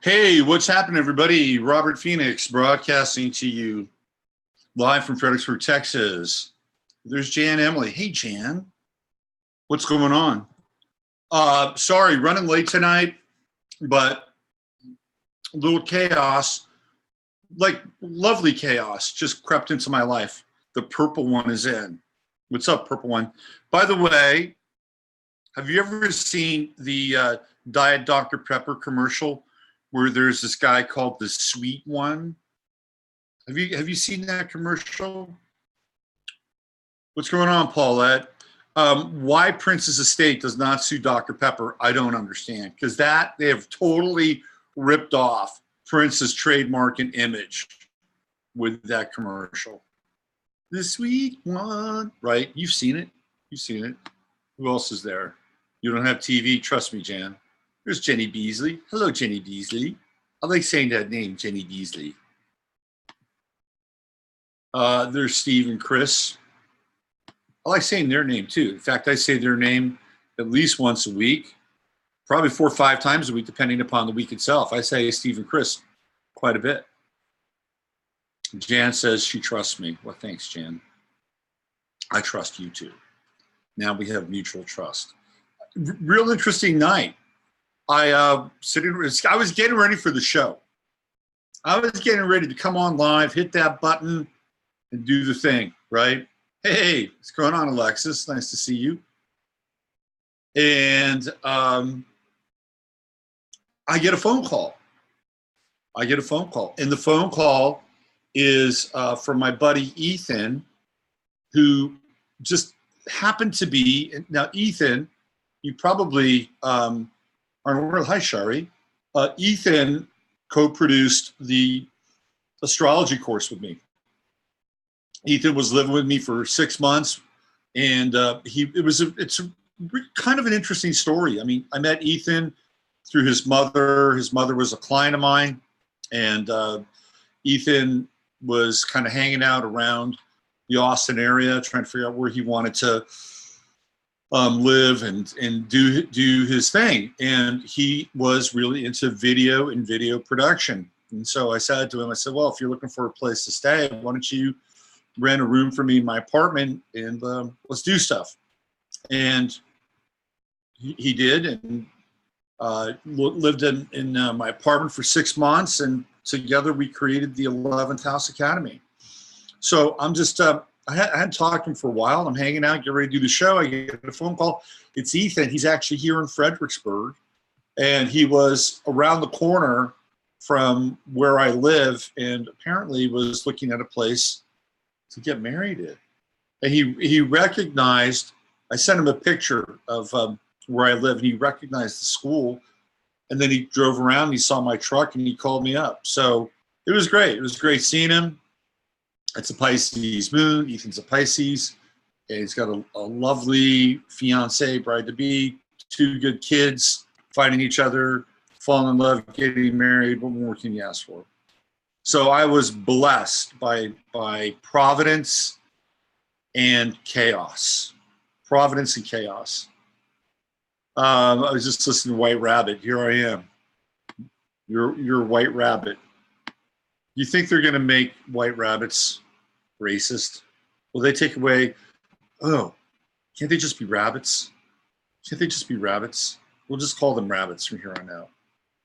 Hey, what's happening, everybody? Robert Phoenix broadcasting to you live from Fredericksburg, Texas. There's Jan Emily. Hey, Jan. What's going on? Sorry, running late tonight, but a little chaos, like lovely chaos, just crept into my life. The purple one is in. What's up, purple one? By the way, have you ever seen the Diet Dr. Pepper commercial where there's this guy called the Sweet One? Have you seen that commercial? What's going on, Paulette? Why Prince's estate does not sue Dr. Pepper, I don't understand, because that they have totally ripped off Prince's trademark and image with that commercial. The Sweet One, right? You've seen it. You've seen it. Who else is there? You don't have TV? Trust me, Jan. There's Jenny Beasley. Hello, Jenny Beasley. I like saying that name, Jenny Beasley. There's Steve and Chris. I like saying their name, too. In fact, I say their name at least once a week, probably 4 or 5 times a week, depending upon the week itself. I say Steve and Chris quite a bit. Jan says she trusts me. Well, thanks, Jan. I trust you, too. Now we have mutual trust. Real interesting night. I was getting ready for the show. I was getting ready to come on live, hit that button, and do the thing, right? Hey, what's going on, Alexis? Nice to see you. And I get a phone call. And the phone call is from my buddy Ethan, who just happened to be, now Ethan, you probably aren't aware. Hi, Shari. Ethan co-produced the astrology course with me. Ethan was living with me for 6 months, and it's kind of an interesting story. I mean, I met Ethan through his mother. His mother was a client of mine, and Ethan was kind of hanging out around the Austin area, trying to figure out where he wanted to live and do his thing. And he was really into video and video production. And so I said to him, I said, well, if you're looking for a place to stay, why don't you rent a room for me in my apartment and let's do stuff. And he did, and lived in my apartment for 6 months, and together we created the 11th House Academy. So I'm just, I hadn't talked to him for a while. I'm hanging out, get ready to do the show. I get a phone call. It's Ethan. He's actually here in Fredericksburg, and he was around the corner from where I live, and apparently was looking at a place to get married in. And he recognized, I sent him a picture of where I live, and he recognized the school. And then he drove around, and he saw my truck, and he called me up. So it was great. It was great seeing him. It's a Pisces moon. Ethan's a Pisces. And he's got a lovely fiance, bride-to-be, 2 good kids, finding each other, falling in love, getting married. What more can you ask for? So I was blessed by providence and chaos. Providence and chaos. I was just listening to White Rabbit. Here I am. You're White Rabbit. You think they're going to make white rabbits racist? Will they take away, oh, can't they just be rabbits? Can't they just be rabbits? We'll just call them rabbits from here on out.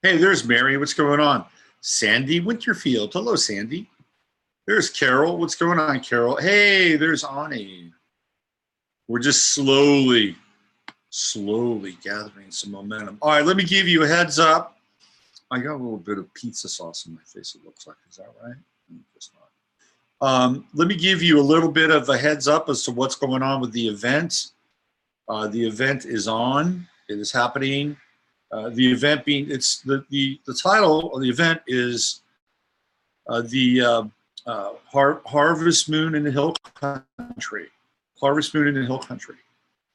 Hey, there's Mary. What's going on? Sandy Winterfield. Hello, Sandy. There's Carol. What's going on, Carol? Hey, there's Ani. We're just slowly gathering some momentum. All right, let me give you a heads up. I got a little bit of pizza sauce in my face, it looks like. Is that right? Just not. Let me give you a little bit of a heads up as to what's going on with the event. The event is on. It is happening. The event being, it's the title of the event is the Harvest Moon in the Hill Country. Harvest Moon in the Hill Country.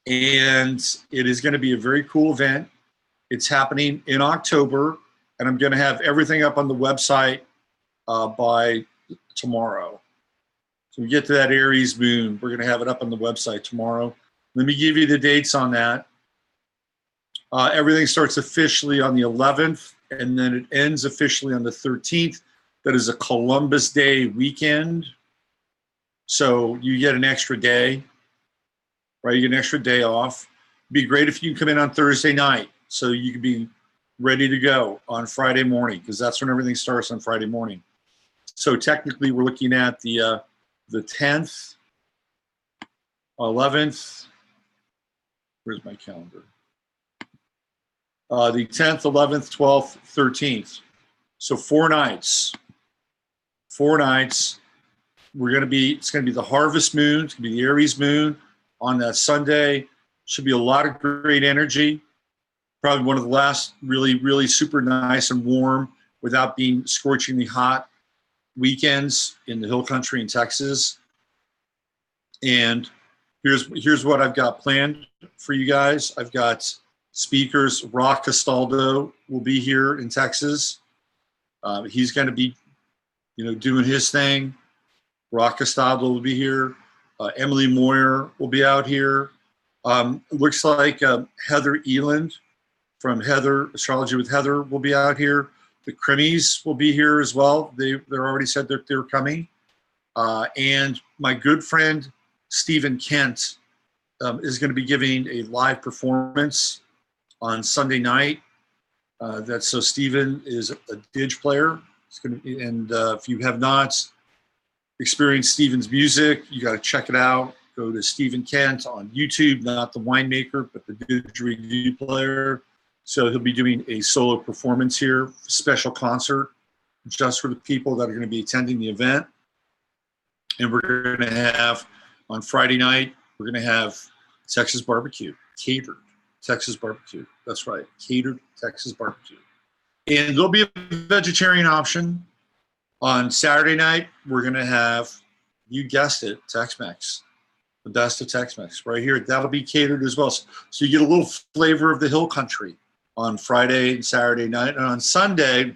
And it is going to be a very cool event. It's happening in October, and I'm going to have everything up on the website by tomorrow. So we get to that Aries moon, we're going to have it up on the website tomorrow. Let me give you the dates on that. Everything starts officially on the 11th, and then it ends officially on the 13th. That is a Columbus Day weekend. So you get an extra day, right? You get an extra day off. It'd be great if you can come in on Thursday night so you can be ready to go on Friday morning, because that's when everything starts on Friday morning. So technically we're looking at the 10th, 11th, where's my calendar? The 10th, 11th, 12th, 13th. So 4 nights. 4 nights. It's going to be the harvest moon. It's going to be the Aries moon on that Sunday. Should be a lot of great energy. Probably one of the last really, really super nice and warm without being scorchingly hot weekends in the hill country in Texas. And here's what I've got planned for you guys. I've got speakers. Rock Castaldo will be here in Texas. He's going to be, doing his thing. Rock Castaldo will be here. Emily Moyer will be out here. Looks like Heather Eland from Astrology with Heather will be out here. The Crimmies will be here as well. They're already said that they're coming. And my good friend Stephen Kent is going to be giving a live performance on Sunday night. So Stephen is a didge player. If you have not experienced Stephen's music, you got to check it out. Go to Stephen Kent on YouTube, not the winemaker, but the didgeridoo player. So he'll be doing a solo performance here, special concert, just for the people that are going to be attending the event. And we're going to have, on Friday night, we're going to have Texas barbecue, catered Texas barbecue. That's right, catered Texas barbecue. And there'll be a vegetarian option. On Saturday night, we're going to have, you guessed it, Tex-Mex. The best of Tex-Mex right here. That'll be catered as well. So you get a little flavor of the hill country on Friday and Saturday night. And on Sunday,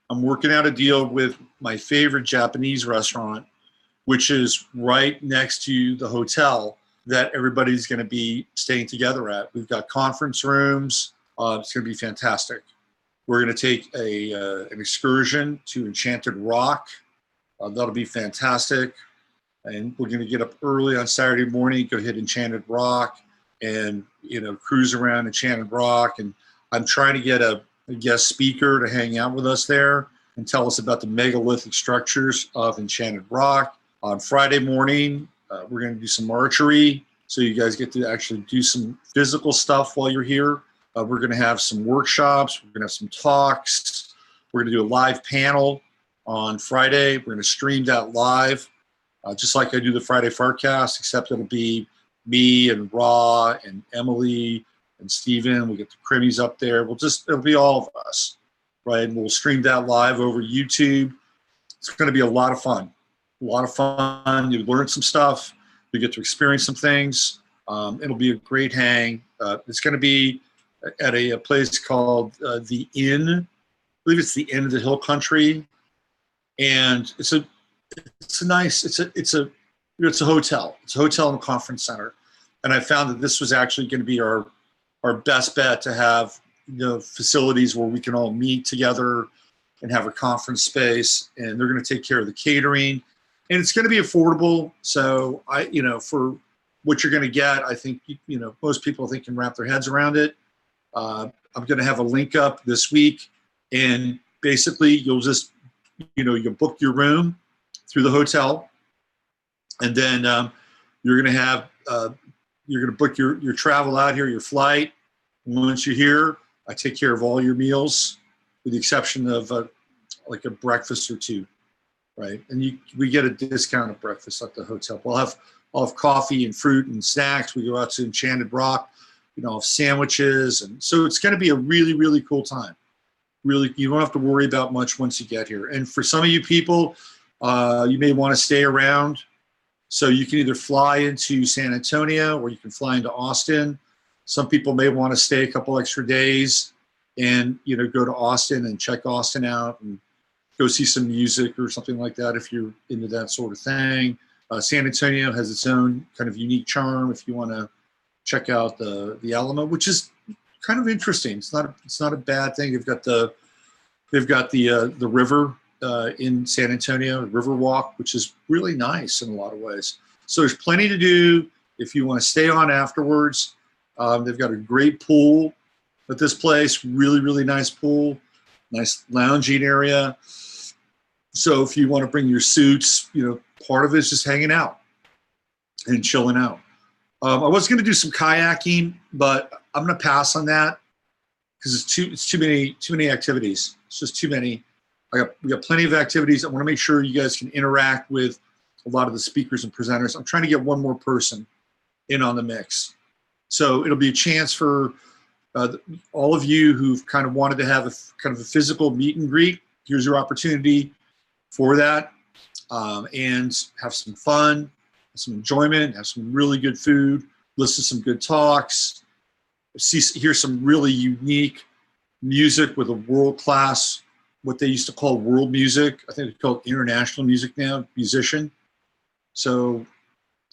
I'm working out a deal with my favorite Japanese restaurant, which is right next to the hotel that everybody's going to be staying together at. We've got conference rooms. It's going to be fantastic. We're going to take an excursion to Enchanted Rock. That'll be fantastic. And we're going to get up early on Saturday morning, go hit Enchanted Rock and, cruise around Enchanted Rock. And I'm trying to get a guest speaker to hang out with us there and tell us about the megalithic structures of Enchanted Rock. On Friday morning, we're going to do some archery. So you guys get to actually do some physical stuff while you're here. We're going to have some workshops. We're going to have some talks. We're going to do a live panel on Friday. We're going to stream that live, just like I do the Friday Farcast, except it'll be me and Ra and Emily and Steven. We'll get the Crimmies up there. It'll be all of us, right? And we'll stream that live over YouTube. It's going to be a lot of fun. A lot of fun. You learn some stuff. You get to experience some things. It'll be a great hang. It's going to be at a place called the Inn. I believe it's the Inn of the Hill Country, and it's a hotel. It's a hotel and a conference center, and I found that this was actually going to be our best bet to have facilities where we can all meet together and have a conference space. And they're going to take care of the catering, and it's going to be affordable. So for what you're going to get, I think most people can wrap their heads around it. I'm going to have a link up this week, and basically you'll just, you'll book your room through the hotel, and then you're going to book your travel out here, your flight. And once you're here, I take care of all your meals, with the exception of like a breakfast or two, right? And we get a discounted breakfast at the hotel. I'll have coffee and fruit and snacks. We go out to Enchanted Rock. Have sandwiches, and so it's going to be a really, really cool time. Really, you don't have to worry about much once you get here. And for some of you people, you may want to stay around. So you can either fly into San Antonio or you can fly into Austin. Some people may want to stay a couple extra days and go to Austin and check Austin out and go see some music or something like that if you're into that sort of thing. San Antonio has its own kind of unique charm if you want to check out the Alamo, which is kind of interesting. It's not a bad thing. They've got the river in San Antonio, River Walk, which is really nice in a lot of ways. So there's plenty to do if you want to stay on afterwards. They've got a great pool at this place, really, really nice pool, nice lounging area. So if you want to bring your suits, part of it is just hanging out and chilling out. I was going to do some kayaking, but I'm going to pass on that because it's too many activities. It's just too many. We got plenty of activities. I want to make sure you guys can interact with a lot of the speakers and presenters. I'm trying to get one more person in on the mix. So it'll be a chance for all of you who've kind of wanted to have a physical meet and greet. Here's your opportunity for that, and have some fun, some enjoyment, have some really good food, listen to some good talks, hear some really unique music with a world-class, what they used to call world music. I think it's called international music now, musician. So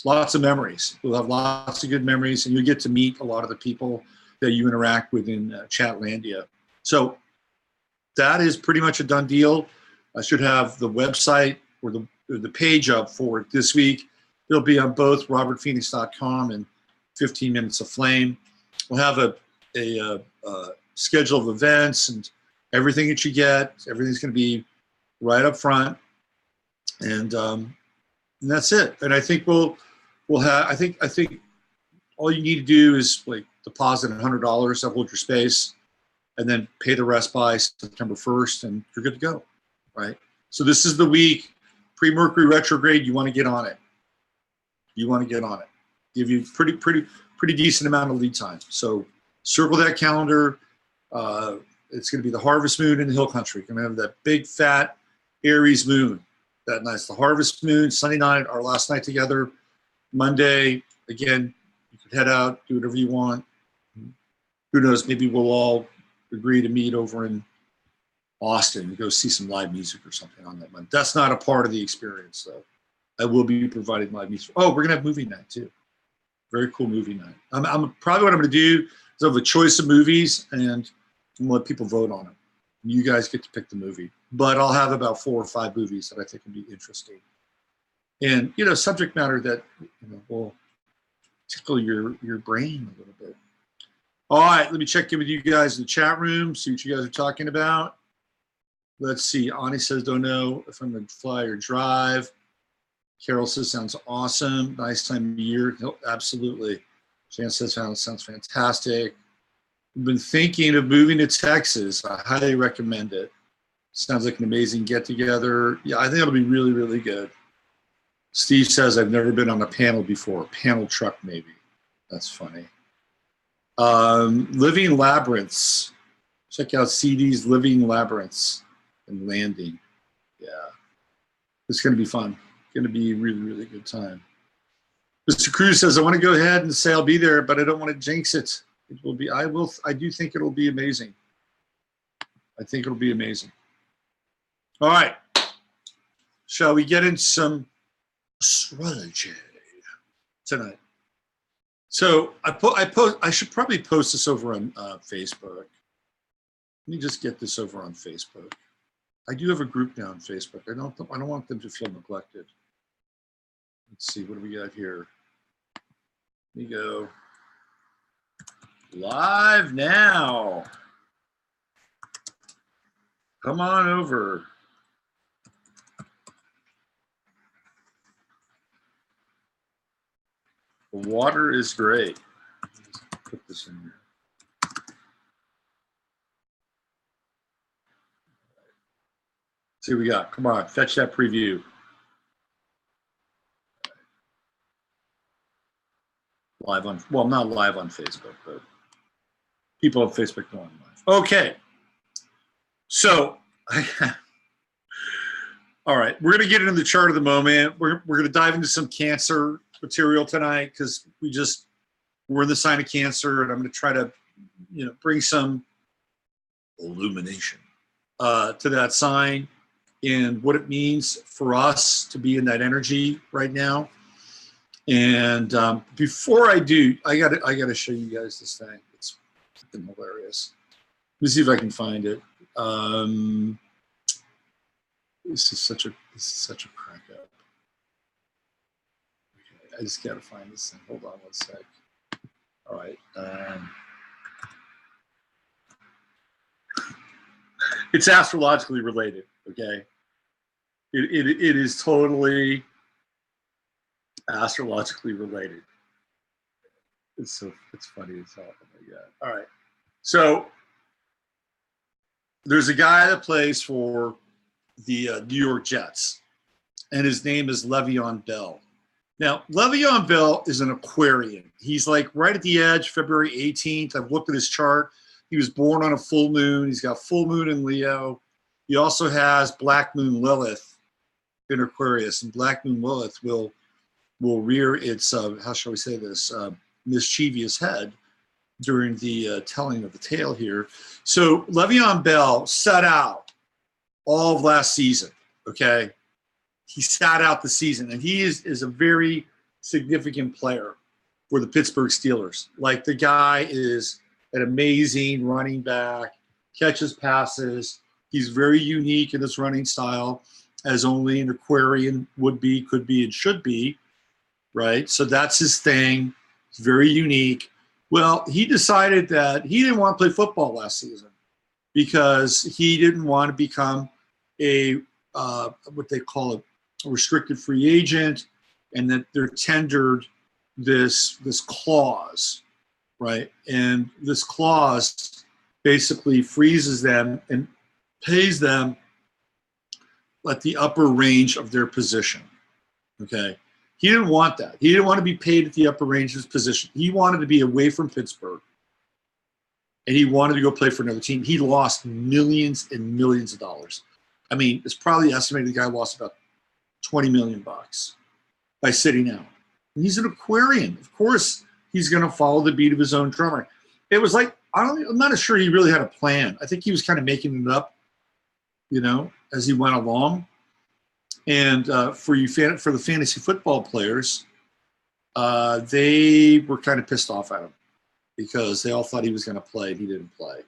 lots of memories. We'll have lots of good memories, and you'll get to meet a lot of the people that you interact with in Chatlandia. So that is pretty much a done deal. I should have the website or the page up for it this week. It'll be on both robertphoenix.com and 15 Minutes of Flame. We'll have a schedule of events and everything that you get. Everything's going to be right up front, and that's it. And I think we'll have. I think all you need to do is like deposit $100 to hold your space, and then pay the rest by September 1st, and you're good to go, right? So this is the week pre-Mercury retrograde. You want to get on it. Give you pretty decent amount of lead time. So circle that calendar. It's going to be the harvest moon in the hill country. Going to have that big fat Aries moon that night. The harvest moon, Sunday night, our last night together. Monday, again, you could head out, do whatever you want. Who knows? Maybe we'll all agree to meet over in Austin and go see some live music or something on that Monday. That's not a part of the experience, though. I will be providing live music. Oh, we're gonna have movie night too. Very cool movie night. I'm probably what I'm gonna do is have a choice of movies and let people vote on them. You guys get to pick the movie, but I'll have about 4 or 5 movies that I think will be interesting, and subject matter that will tickle your brain a little bit. All right, let me check in with you guys in the chat room, see what you guys are talking about. Let's see. Ani says, don't know if I'm going to fly or drive. Carol says, sounds awesome. Nice time of year. No, absolutely. Jan says, sounds fantastic. I've been thinking of moving to Texas. I highly recommend it. Sounds like an amazing get-together. Yeah, I think it'll be really, really good. Steve says, I've never been on a panel before. Panel truck, maybe. That's funny. Living Labyrinths. Check out CD's Living Labyrinths and Landing. Yeah. It's going to be fun. Going to be a really, really good time. Mr. Cruz says, I want to go ahead and say I'll be there, but I don't want to jinx it. It will be, I do think it'll be amazing. I think it'll be amazing. All right. Shall we get into some astrology tonight? So I should probably post this over on Facebook. Let me just get this over on Facebook. I do have a group now on Facebook. I don't want them to feel neglected. Let's see, what do we got here? Let me go live now. Come on over. The water is great. Let's put this in here. See what we got. Come on, fetch that preview. Live on, well, not live on Facebook, but people on Facebook know I'm live. Okay. So, all right, we're going to get into the chart of the moment. We're going to dive into some Cancer material tonight because we're in the sign of Cancer, and I'm going to try to, bring some illumination to that sign and what it means for us to be in that energy right now. And before I do, I gotta show you guys this thing. It's Hilarious. Let me see if I can find it. This is such a crack up. Okay, I just gotta find this thing. Hold on one sec. All right. It's astrologically related. Okay. It is totally astrologically related. It's funny as hell. Oh my God. All right. So there's a guy that plays for the New York Jets, and his name is Le'Veon Bell. Now, Le'Veon Bell is an Aquarian. He's like right at the edge, February 18th. I've looked at his chart. He was born on a full moon. He's got full moon in Leo. He also has black moon Lilith in Aquarius, and black moon Lilith will rear its, how shall we say this, mischievous head during the telling of the tale here. So Le'Veon Bell sat out all of last season, okay? He sat out the season, and he is a very significant player for the Pittsburgh Steelers. Like, the guy is an amazing running back, catches passes. He's very unique in his running style, as only an Aquarian would be, could be, and should be, right? So that's his thing. It's very unique. Well, he decided that he didn't want to play football last season because he didn't want to become a what they call a restricted free agent, and that they're tendered this clause, right? And this clause basically freezes them and pays them at the upper range of their position, okay? He didn't want that. He didn't want to be paid at the upper range of his position. He wanted to be away from Pittsburgh, and he wanted to go play for another team. He lost millions and millions of dollars. I mean, it's probably estimated the guy lost about $20 million by sitting out. And he's an Aquarian. Of course, he's going to follow the beat of his own drummer. It was like, I'm not sure he really had a plan. I think he was kind of making it up, you know, as he went along. And for the fantasy football players, they were kind of pissed off at him because they all thought he was going to play and he didn't play.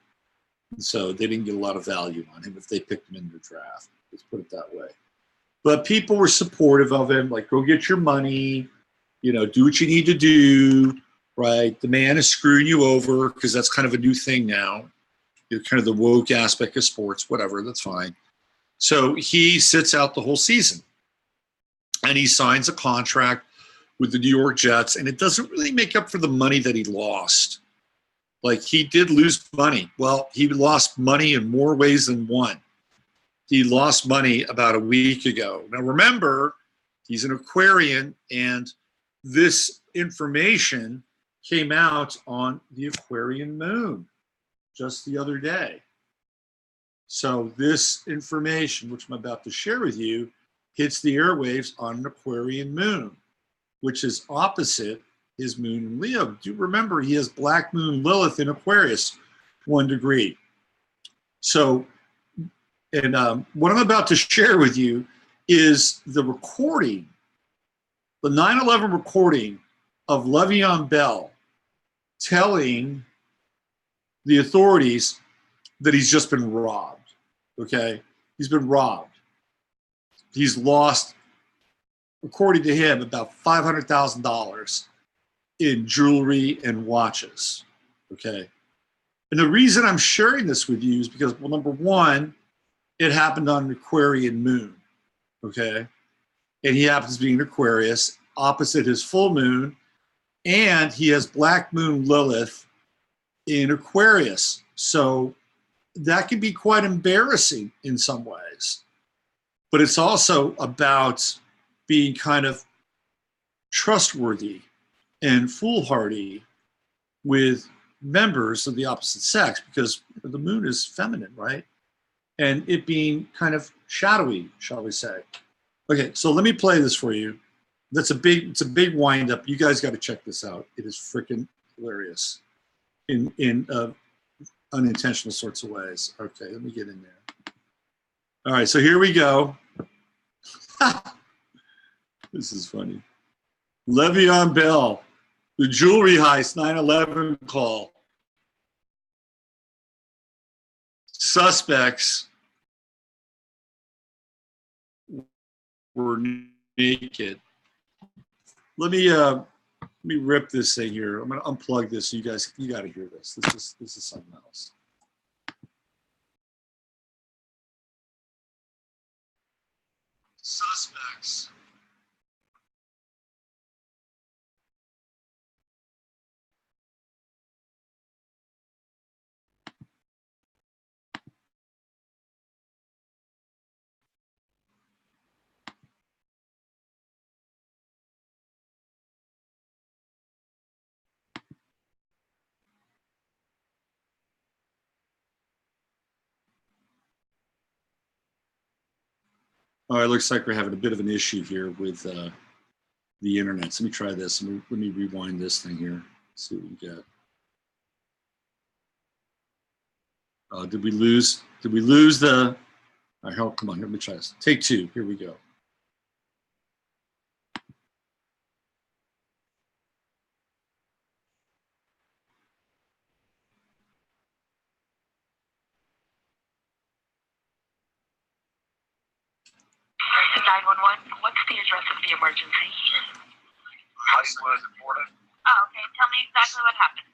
And so they didn't get a lot of value on him if they picked him in the draft. Let's put it that way. But people were supportive of him, like, go get your money, you know, do what you need to do, right? The man is screwing you over, because that's kind of a new thing now. You're kind of the woke aspect of sports, whatever, that's fine. So he sits out the whole season, and he signs a contract with the New York Jets, and it doesn't really make up for the money that he lost. Like, he did lose money. Well, he lost money in more ways than one. He lost money about a week ago. Now, remember, he's an Aquarian, and this information came out on the Aquarian moon just the other day. So this information, which I'm about to share with you, hits the airwaves on an Aquarian moon, which is opposite his moon in Leo. Do you remember he has black moon Lilith in Aquarius, 1 degree. So, and what I'm about to share with you is the recording, the 9/11 recording of Le'Veon Bell telling the authorities that he's just been robbed. Okay, he's been robbed. He's lost, according to him, about $500,000 in jewelry and watches. Okay, and the reason I'm sharing this with you is because, well, number one, it happened on an Aquarian moon. Okay, and he happens to be in Aquarius, opposite his full moon, and he has black moon Lilith in Aquarius. So that can be quite embarrassing in some ways, but it's also about being kind of trustworthy and foolhardy with members of the opposite sex, because the moon is feminine, right? And it being kind of shadowy, shall we say. Okay, so let me play this for you. It's a big wind up. You guys got to check this out. It is freaking hilarious in unintentional sorts of ways. Okay, let me get in there. All right, so here we go. This is funny. Le'Veon Bell, the jewelry heist 9/11 call. suspects were naked. Let me rip this thing here. I'm gonna unplug this so you got to hear this. This is something else. Suspects. All right, looks like we're having a bit of an issue here with the internet. So let me try this. Let me rewind this thing here. See what we get. Did we lose the? All right, come on. Let me try this. Take two. Here we go. What's the address of the emergency? Hollywood, Florida. Oh, okay. Tell me exactly what happened.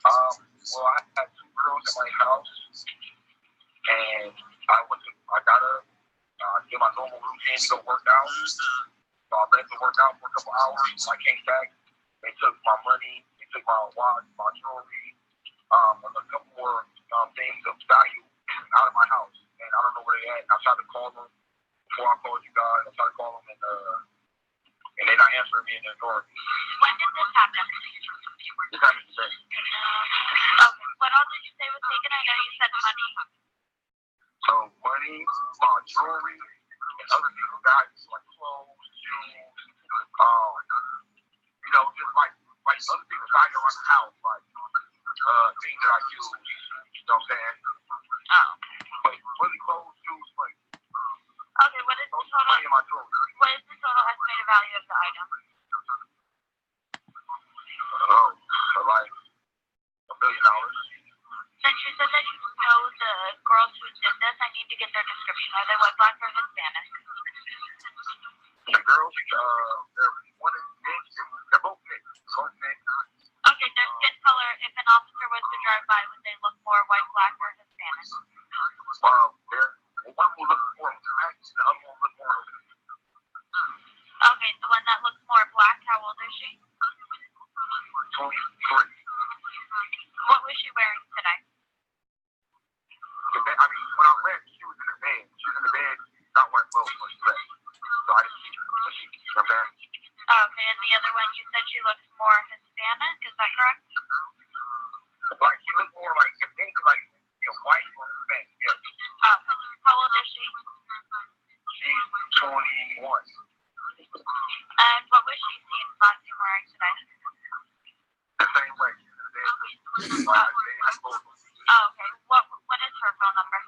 Well, I had two girls at my house, and I gotta get my normal routine to go work out. So I left to work out for a couple hours. I came back. They took my money. They took my watch, my jewelry, and a couple more things of value out of my house. And I don't know where they at. I tried to call them before I called you guys. I tried to call them, and they're not answering me, and they're ignoring me. When did this happen? This happened today. Okay. What all did you say was taken? I know you said money. So money, my jewelry, and other people's values like clothes, shoes, just like other people's value around the house, like things that I use. You know what I'm saying? Oh. But really clothes, shoes, like. Okay. What is the total? Money in my jewelry. What is the total estimated value of the item? So like $1 million. Since you said that you know the girls who did this, I need to get their description. Are they white, black, or Hispanic? The girls, they're both mixed. Okay, their skin color, if an officer was to drive by, would they look more white, black, or Hispanic? One will look more black, the other one will look more. Okay, the one that looks more black, how old is she? 23. What was she wearing today? When I left, she was in the bed. She was in the bed, not wearing clothes when she left. So I didn't see her. You know what I'm saying? Okay, and the other one, you said she looks more Hispanic, is that correct? Like, she looked more like, white or Hispanic, yes. Okay. How old is she? She's 21. And what was she seen last wearing today? The same way. She's in the bed. Oh, okay. What is her phone number?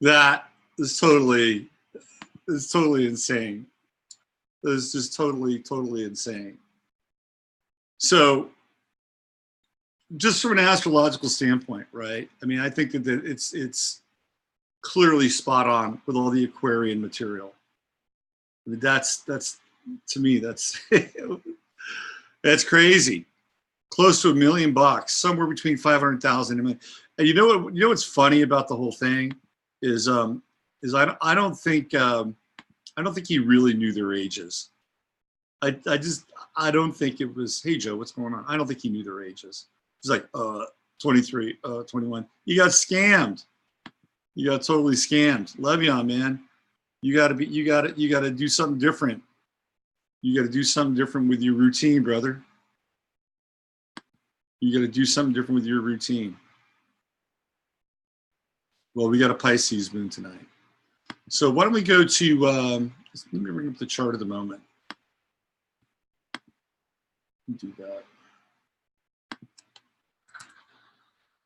That is totally insane. That is just totally insane. So just from an astrological standpoint, right? I mean, I think that it's clearly spot on with all the Aquarian material. I mean, that's to me, that's that's crazy. Close to $1 million, somewhere between 500,000 and $1 million. And you know what's funny about the whole thing is I don't think he really knew their ages. I don't think it was, hey Joe, what's going on? I don't think he knew their ages. He's like 23, 21. You got scammed. You got totally scammed. Le'Veon, man. You gotta do something different. You gotta do something different with your routine, brother. You gotta do something different with your routine. Well, we got a Pisces moon tonight. So why don't we go to, let me bring up the chart of the moment. Do that.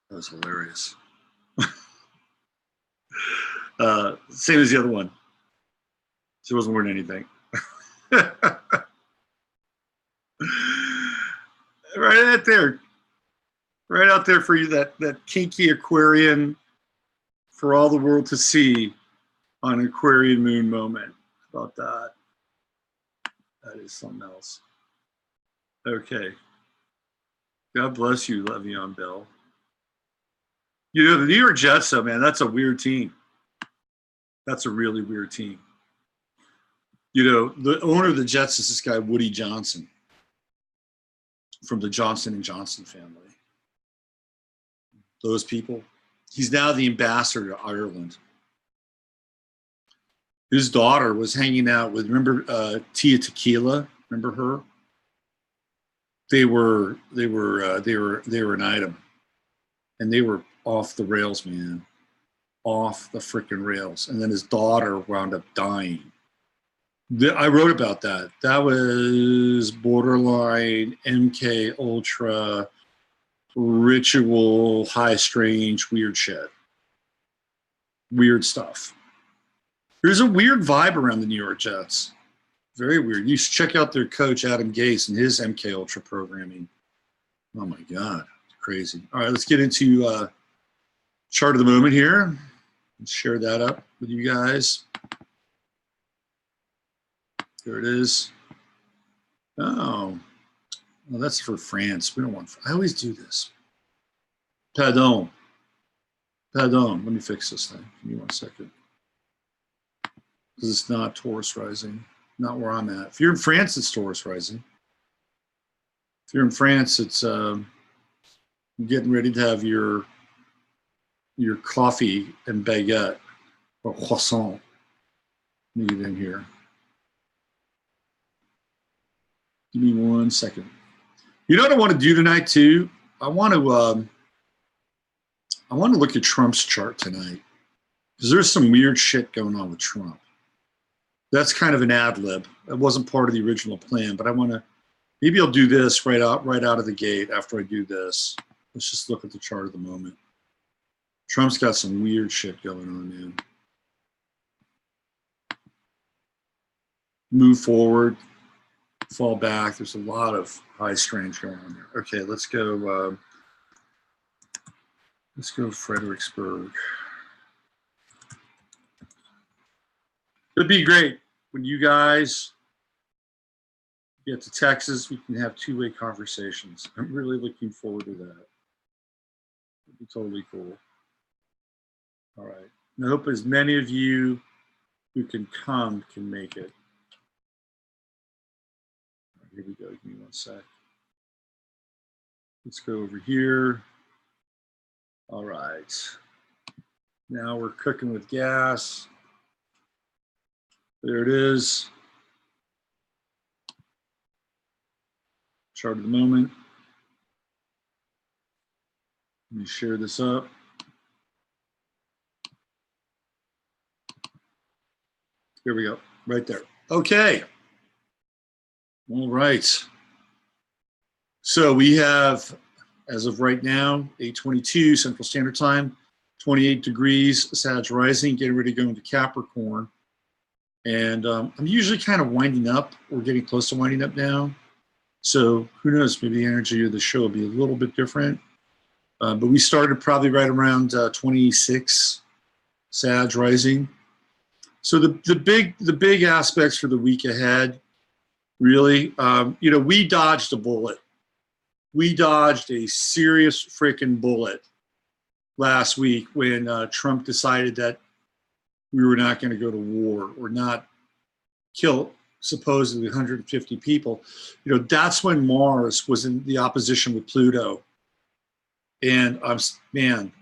That was hilarious. Same as the other one. She wasn't wearing anything. Right out there. Right out there for you, that kinky Aquarian for all the world to see on Aquarian moon moment. How about that? That is something else. Okay. God bless you, Le'Veon Bell. You know, the New York Jets, though, man, that's a weird team. That's a really weird team. You know, the owner of the Jets is this guy, Woody Johnson, from the Johnson & Johnson family. Those people. He's now the ambassador to Ireland. His daughter was hanging out with, remember Tia Tequila? Remember her? They were an item, and they were off the rails, man, off the freaking rails. And then his daughter wound up dying. I wrote about that. That was borderline MK Ultra, ritual, high strange, weird shit, weird stuff. There's a weird vibe around the New York Jets. Very weird. You should check out their coach, Adam Gase, and his MK Ultra programming. Oh, my God. Crazy. All right, let's get into chart of the moment here. Let's share that up with you guys. There it is. Oh, well, that's for France. We don't want. I always do this. Pardon. Pardon. Let me fix this thing. Give me 1 second. Because it's not Taurus rising. Not where I'm at. If you're in France, it's Taurus rising. If you're in France, it's getting ready to have your coffee and baguette or croissant. Let me get in here. Give me 1 second. You know what I want to do tonight too? I want to look at Trump's chart tonight because there's some weird shit going on with Trump. That's kind of an ad lib. It wasn't part of the original plan, but I want to. Maybe I'll do this right out of the gate after I do this. Let's just look at the chart of the moment. Trump's got some weird shit going on, man. Move forward, fall back. There's a lot of high strange going on there. Okay, let's go. Let's go Fredericksburg. It'd be great when you guys get to Texas. We can have two-way conversations. I'm really looking forward to that. It'd be totally cool. All right. And I hope as many of you who can come can make it. Here we go. Give me 1 sec. Let's go over here. All right. Now we're cooking with gas. There it is. Chart of the moment. Let me share this up. Here we go. Right there. Okay. All right. So we have, as of right now, 8:22 Central Standard Time, 28 degrees, Sag rising, getting ready to go into Capricorn. And I'm usually kind of winding up or getting close to winding up now. So who knows, maybe the energy of the show will be a little bit different. But we started probably right around 26 Sag rising. So the big aspects for the week ahead, really, we dodged a bullet. We dodged a serious freaking bullet last week when Trump decided that we were not going to go to war or not kill supposedly 150 people. That's when Mars was in the opposition with Pluto. And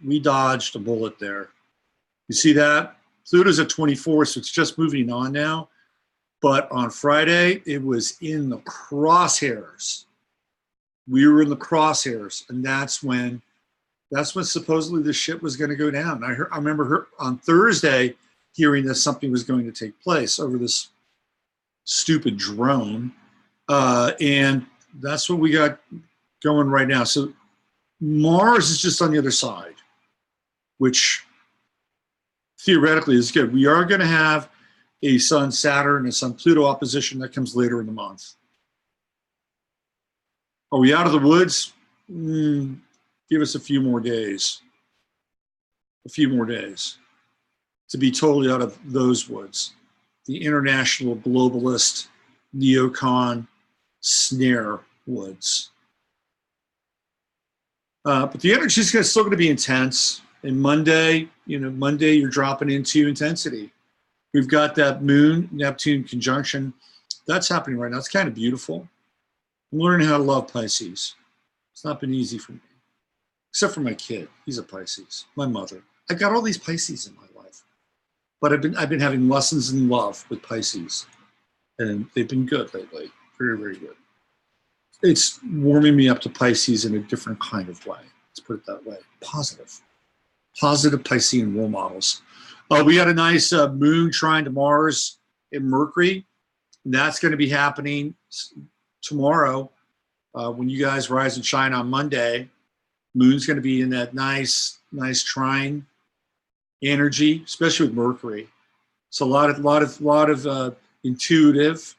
we dodged a bullet there. You see that? Pluto's at 24, so it's just moving on now. But on Friday, it was in the crosshairs. We were in the crosshairs, and that's when supposedly the shit was going to go down. I remember on Thursday hearing that something was going to take place over this stupid drone, and that's what we got going right now. So Mars is just on the other side, which theoretically is good. We are going to have a Sun-Saturn and Sun-Pluto opposition that comes later in the month. Are we out of the woods? Give us a few more days. A few more days to be totally out of those woods. The international globalist neocon snare woods. But the energy is still going to be intense. And Monday, Monday you're dropping into intensity. We've got that Moon-Neptune conjunction. That's happening right now. It's kind of beautiful. I'm learning how to love Pisces. It's not been easy for me. Except for my kid. He's a Pisces. My mother. I got all these Pisces in my life. But I've been having lessons in love with Pisces. And they've been good lately. Very, very good. It's warming me up to Pisces in a different kind of way. Let's put it that way. Positive. Positive Piscean role models. We had a nice moon trine to Mars and Mercury. And that's going to be happening tomorrow when you guys rise and shine on Monday. Moon's going to be in that nice trine energy, especially with Mercury. So a lot of intuitive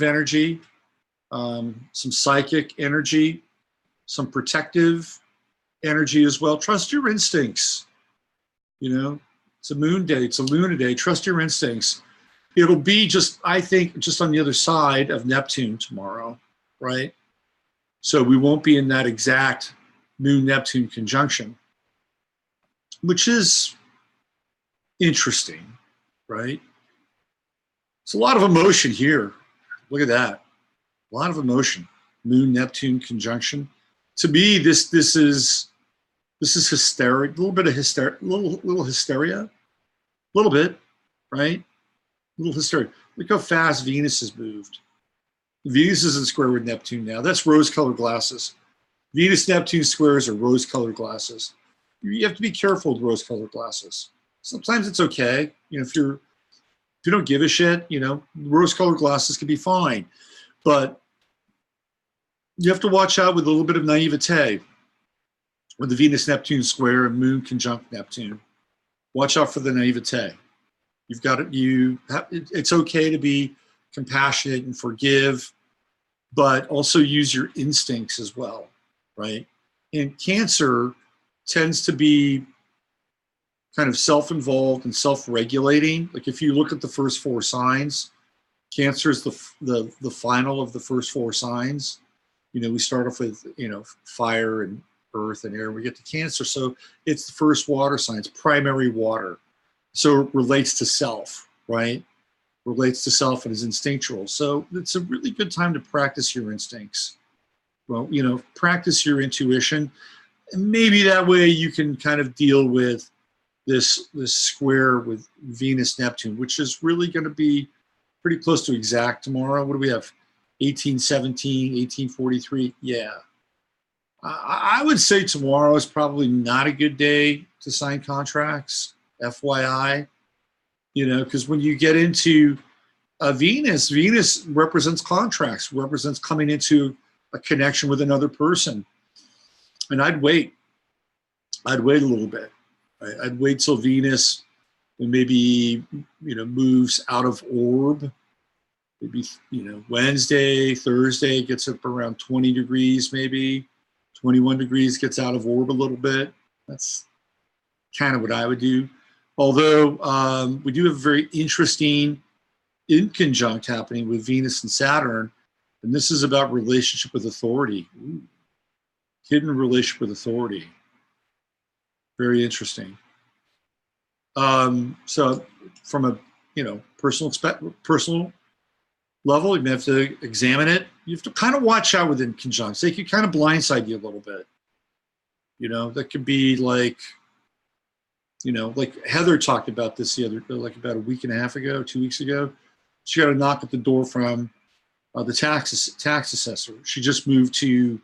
energy, some psychic energy, some protective energy as well. Trust your instincts. It's a moon day, it's a lunar day. Trust your instincts. It'll be I think, just on the other side of Neptune tomorrow, right? So we won't be in that exact Moon-Neptune conjunction, which is interesting, right? It's a lot of emotion here. Look at that. A lot of emotion. Moon-Neptune conjunction. To me, this is hysteric. A little bit of hysteria. Little hysteria. A little bit, right? A little hysteria. Look how fast Venus has moved. Venus is in square with Neptune now. That's rose-colored glasses. Venus-Neptune squares are rose-colored glasses. You have to be careful with rose-colored glasses. Sometimes it's okay. If you don't give a shit, rose-colored glasses can be fine. But you have to watch out with a little bit of naivete with the Venus-Neptune square and Moon conjunct Neptune. Watch out for the naivete. You've got it. It's okay to be compassionate and forgive, but also use your instincts as well, right? And Cancer tends to be kind of self-involved and self-regulating. Like if you look at the first 4 signs, Cancer is the final of the first 4 signs. We start off with fire and earth and air. We get to Cancer, so it's the first water sign. It's primary water, so it relates to self, right? Relates to self and is instinctual. So it's a really good time to practice your instincts. Well, practice your intuition, and maybe that way you can kind of deal with this square with Venus Neptune, which is really going to be pretty close to exact tomorrow. What do we have? 1817, 1843. Yeah. I would say tomorrow is probably not a good day to sign contracts, FYI. Because when you get into Venus represents contracts, represents coming into a connection with another person. And I'd wait a little bit. Right? I'd wait till Venus maybe, moves out of orb. Maybe, Wednesday, Thursday gets up around 20 degrees, maybe 21 degrees, gets out of orb a little bit. That's kind of what I would do. Although we do have a very interesting inconjunct happening with Venus and Saturn, and this is about relationship with authority. Ooh. Hidden relationship with authority. Very interesting. So from a personal level, you have to examine it. You have to kind of watch out with inconjuncts. They could kind of blindside you a little bit. That could be like You know, like Heather talked about this like about a week and a half ago, 2 weeks ago. She got a knock at the door from the tax assessor. She just moved to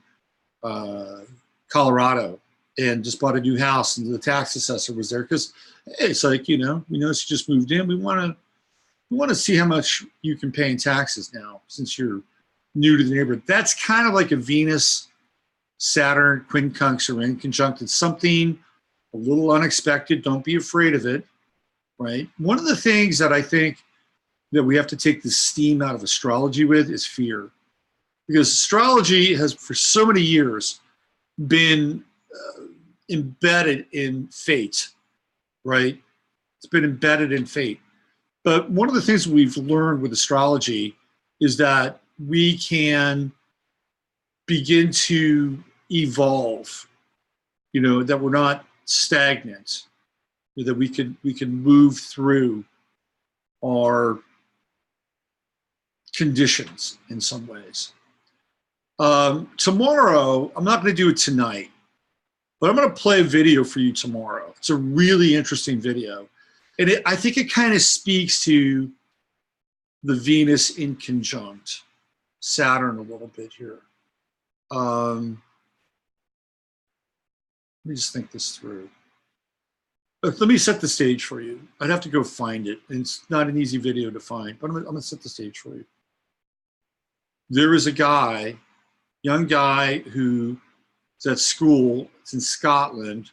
Colorado and just bought a new house, and the tax assessor was there because hey, it's like, you know, we know she just moved in. We want to see how much you can pay in taxes now since you're new to the neighborhood. That's kind of like a Venus Saturn quincunx or inconjunct. It's something a little unexpected. Don't be afraid of it, right? One of the things that I think that we have to take the steam out of astrology with is fear, because astrology has for so many years been embedded in fate, right? It's been embedded in fate. But one of the things we've learned with astrology is that we can begin to evolve, you know, that we're not stagnant, that we can move through our conditions in some ways. Tomorrow, I'm not going to do it tonight, but I'm going to play a video for you tomorrow. It's a really interesting video. And I think it kind of speaks to the Venus in conjunct Saturn a little bit here. Let me just think this through. Let me set the stage for you. I'd have to go find it. And it's not an easy video to find, but I'm going to set the stage for you. There is a guy, young guy, who is at school. It's in Scotland.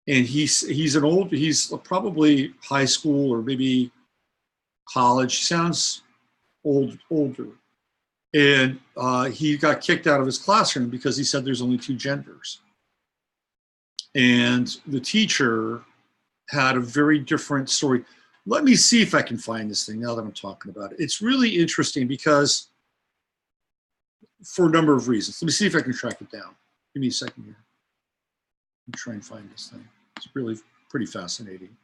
And he's probably high school or maybe college. He sounds older. And he got kicked out of his classroom because he said there's only two genders. And the teacher had a very different story. Let me see if I can find this thing now that I'm talking about it. It's really interesting because for a number of reasons. Let me see if I can track it down. Give me a second here. Let me try and find this thing. It's really pretty fascinating.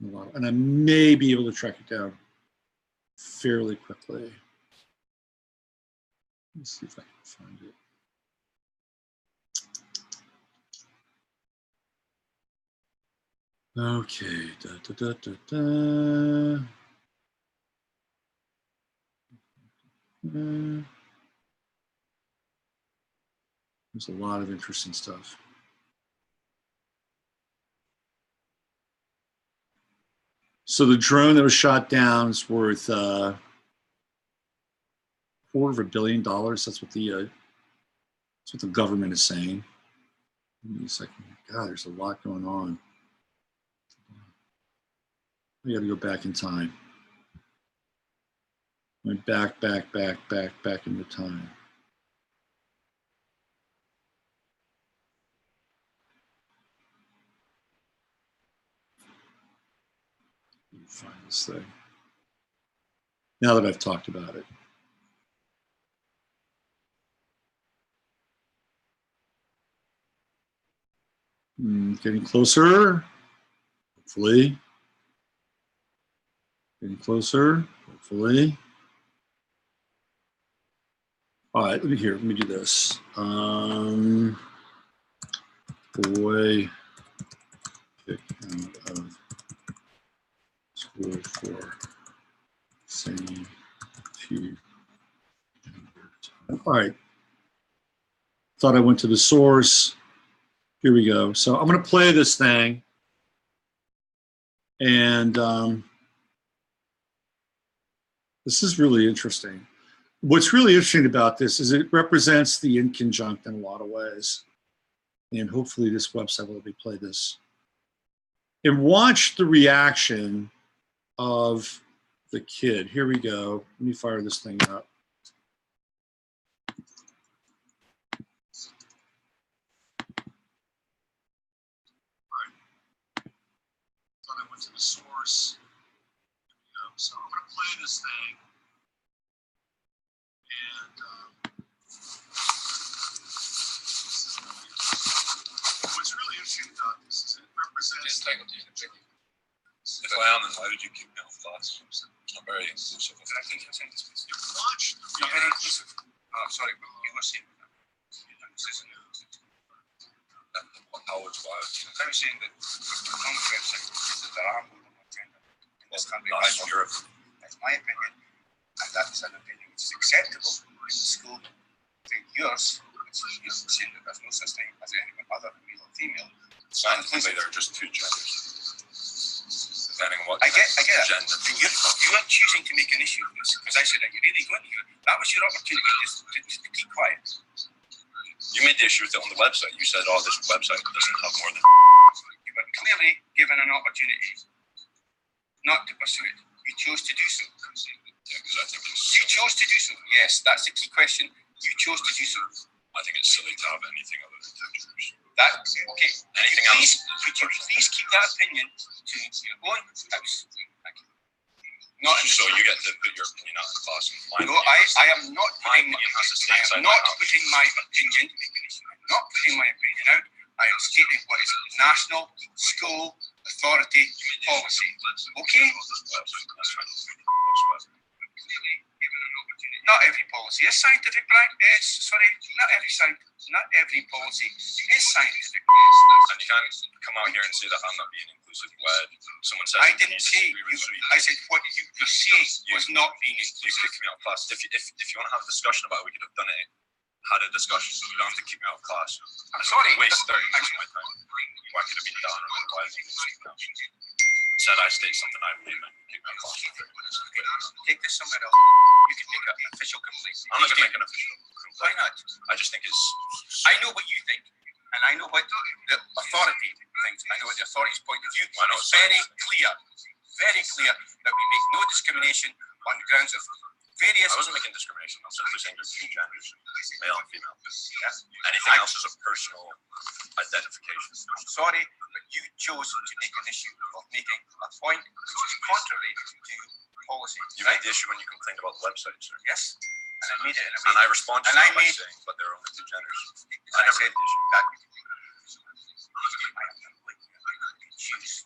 And I may be able to track it down fairly quickly. Let's see if I can find it. Okay. There's a lot of interesting stuff. So the drone that was shot down is worth $250 million. That's what the government is saying. Give me a second. God, there's a lot going on. I got to go back in time. Went back into time. Let me find this thing. Now that I've talked about it. Getting closer, hopefully. Getting closer, hopefully. All right, let me do this. Boy kicked out of school for saying few. All right. Thought I went to the source. Here we go. So I'm going to play this thing. And this is really interesting. What's really interesting about this is it represents the inconjunct in a lot of ways. And hopefully this website will let me play this. And watch the reaction of the kid. Here we go. Let me fire this thing up. Thought I went to the source. Here we go. So I'm going to play this thing. And what's really interesting about this is it represents. If I am, then why did you kick me off class? It's not very inclusive. Did I think you saying this? You watch the Not very inclusive. Sorry, but you were saying that. How it's I'm saying that on the website that there are more than one gender in this country. That's my opinion, and that is an opinion which is acceptable in the school. For yours, which is saying that there's no such thing as anyone other than male or female. Scientifically, there are just two genders. Depending on what I get gender. You are choosing to make an issue of this because I said that you're really going to hear. That was your opportunity just to keep quiet. You made the issue with it on the website. You said, "Oh, this website doesn't have more than." You were clearly given an opportunity not to pursue it. You chose to do so. Yeah, because I think you chose to do so. Yes, that's the key question. You chose to do so. I think it's silly to have anything other than two genders. That okay? Anything else? Could you please keep that opinion to your own house? Not so you get to put your opinion out in class. No, I am not putting my opinion. I'm not putting my opinion out. I am stating what is national school authority policy. Okay? Not every policy is scientific, Brian. Sorry, not every policy is scientific. And you can't come out here and say that I'm not being inclusive when someone says I didn't say you. I said what you were saying was not being You inclusive. kicked me out of class. If you want to have a discussion about it, we could have done it. Had a discussion. You don't have to keep me out of class. I'm sorry. Waste 30 minutes of my time. What could have been done? Or why did you speak now? Instead, I state something I believe in. Keep me out of class for 30 minutes. Take this somewhere else. You can make an official complaint. I'm not going to make an official complaint. Why not? I just think it's. I know what you think, and I know what the authority thinks. I know what the authority's point of view. It's very clear that we make no discrimination on the grounds of various. I wasn't making discrimination. I'm simply saying there's two genders, male and female. Yeah. Anything else is a personal identification. I'm sorry, but you chose to make an issue of making a point which is contrary to policy. You made the issue when you complained about the website, sir. Yes. And I made it in a way. And I responded to that by saying, but there are only two genders. I never made the issue. That I am not like you. I choose.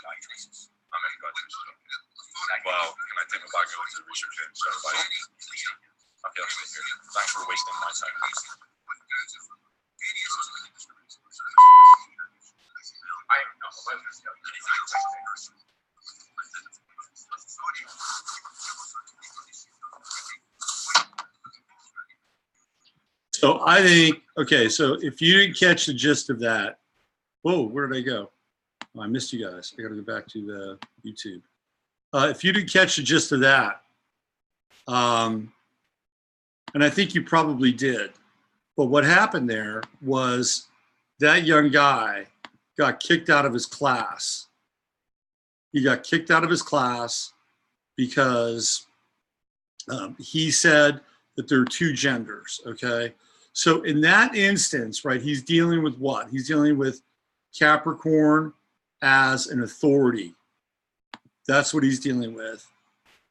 My choices. I'm making bad choices. Well, can I take my bag and go to the research and start by? Okay, I'll stay here. Thanks for wasting my time. I am not allowed to tell you anything. So I think, okay, so if you didn't catch the gist of that, whoa, where did I go? Oh, I missed you guys. I got to go back to the YouTube. If you didn't catch the gist of that, and I think you probably did, but what happened there was that young guy got kicked out of his class. He got kicked out of his class because he said that there are two genders, okay? So in that instance, right, he's dealing with what? He's dealing with Capricorn as an authority. That's what he's dealing with.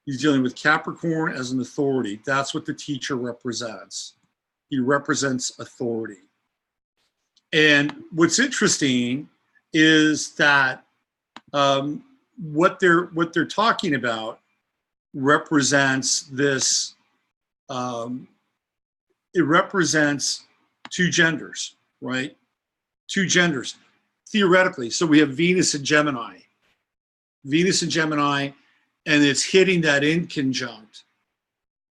He's dealing with Capricorn as an authority. That's what the teacher represents. He represents authority. And what's interesting is that what they're talking about represents this. It represents two genders, right? Two genders, theoretically. So we have Venus and Gemini. Venus and Gemini, and it's hitting that inconjunct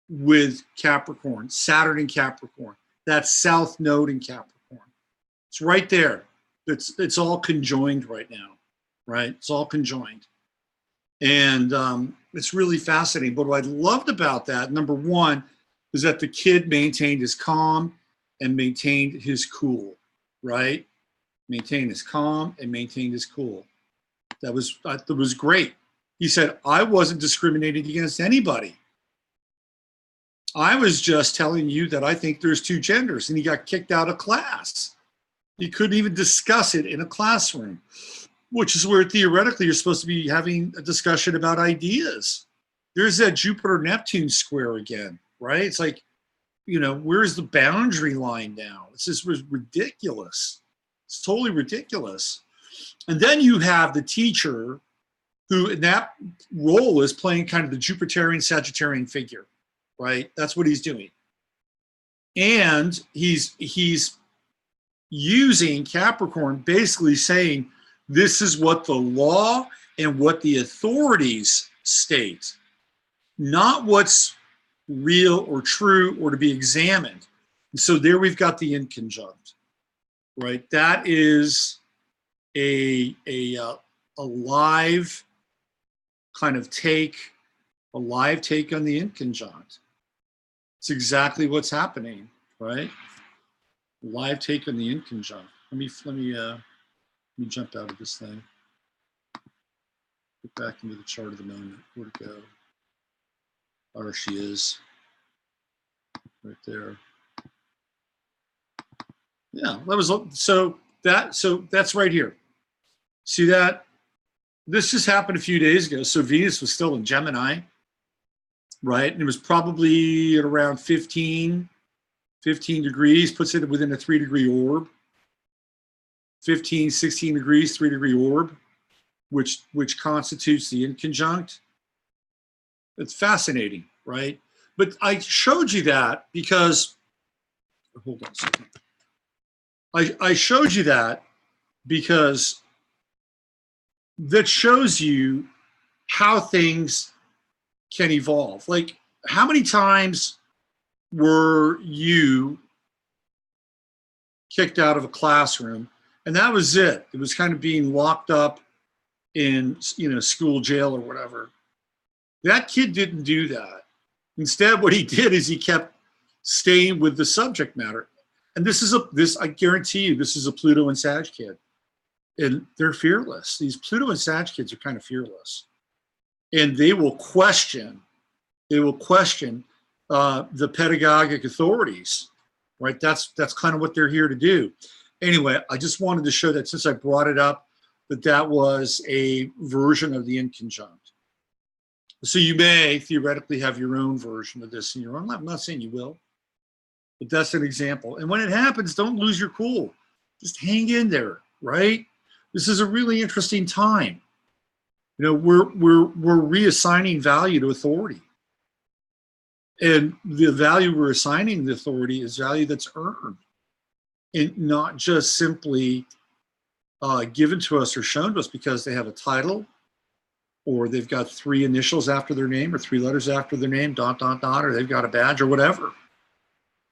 with Capricorn, Saturn in Capricorn, that south node in Capricorn. It's right there. It's all conjoined right now, right? It's all conjoined. And it's really fascinating. But what I loved about that, number one, is that the kid maintained his calm and maintained his cool, right? Maintained his calm and maintained his cool. That was great. He said, I wasn't discriminating against anybody. I was just telling you that I think there's two genders, and he got kicked out of class. He couldn't even discuss it in a classroom, which is where theoretically you're supposed to be having a discussion about ideas. There's that Jupiter-Neptune square again, right? It's like, you know, where's the boundary line now? This is ridiculous. It's totally ridiculous. And then you have the teacher who in that role is playing kind of the Jupiterian Sagittarian figure, right? That's what he's doing. And he's using Capricorn, basically saying this is what the law and what the authorities state, not what's real or true or to be examined. And so there we've got the inconjunct, right? That is a live kind of take, a live take on the inconjunct. It's exactly what's happening, right? Live take on the inconjunct. Let me jump out of this thing. Get back into the chart of the moment. Where'd it go? There she is, right there. Yeah, that was so that's right here. See that? This just happened a few days ago. So Venus was still in Gemini, right? And it was probably at around 15 degrees, puts it within a 3-degree orb. 15, 16 degrees, 3-degree orb, which constitutes the inconjunct. It's fascinating, right? But I showed you that because, hold on a second. I showed you that because that shows you how things can evolve. Like, how many times were you kicked out of a classroom and that was it? It was kind of being locked up in, school jail or whatever. That kid didn't do that. Instead, what he did is he kept staying with the subject matter. And I guarantee you, this is a Pluto and Sag kid. And they're fearless. These Pluto and Sag kids are kind of fearless. And they will question the pedagogic authorities, right? That's kind of what they're here to do. Anyway, I just wanted to show that since I brought it up, that was a version of the inconjunct. So you may theoretically have your own version of this in your own life. I'm not saying you will, but that's an example. And when it happens, don't lose your cool. Just hang in there, right? This is a really interesting time. We're reassigning value to authority. And the value we're assigning the authority is value that's earned and not just simply given to us or shown to us because they have a title or they've got 3 initials after their name or 3 letters after their name, ... or they've got a badge or whatever,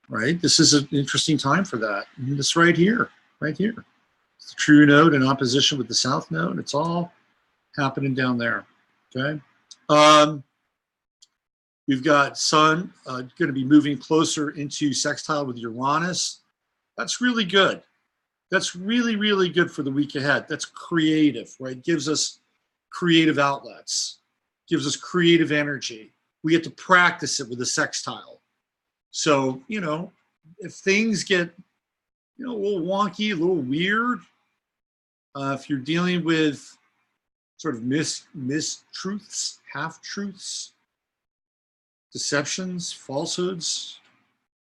right? This is an interesting time for that. And it's right here. It's the true node in opposition with the south node. It's all happening down there, okay? We've got Sun going to be moving closer into sextile with Uranus. That's really good. That's really, really good for the week ahead. That's creative, right? Gives us creative outlets, gives us creative energy. We get to practice it with a sextile. So, if things get, a little wonky, a little weird, if you're dealing with sort of mistruths, half-truths, deceptions, falsehoods,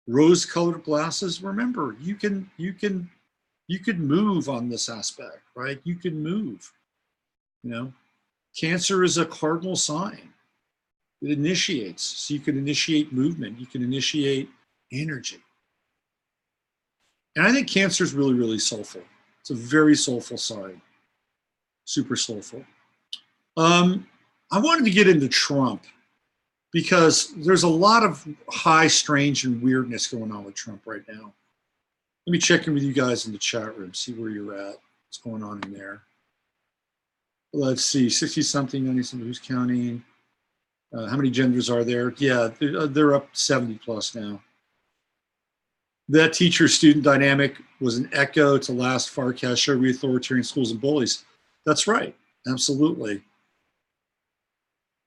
rose-colored glasses, remember, you can move on this aspect, right? You can move. Cancer is a cardinal sign. It initiates. So you can initiate movement. You can initiate energy. And I think Cancer is really, really soulful. It's a very soulful sign. Super soulful. I wanted to get into Trump because there's a lot of high strange and weirdness going on with Trump right now. Let me check in with you guys in the chat room, see where you're at, what's going on in there. Let's see, 60-something, 90-something, who's counting? How many genders are there? Yeah, they're up 70 plus now. That teacher-student dynamic was an echo to last Farcast show, Authoritarian Schools and Bullies. That's right, absolutely.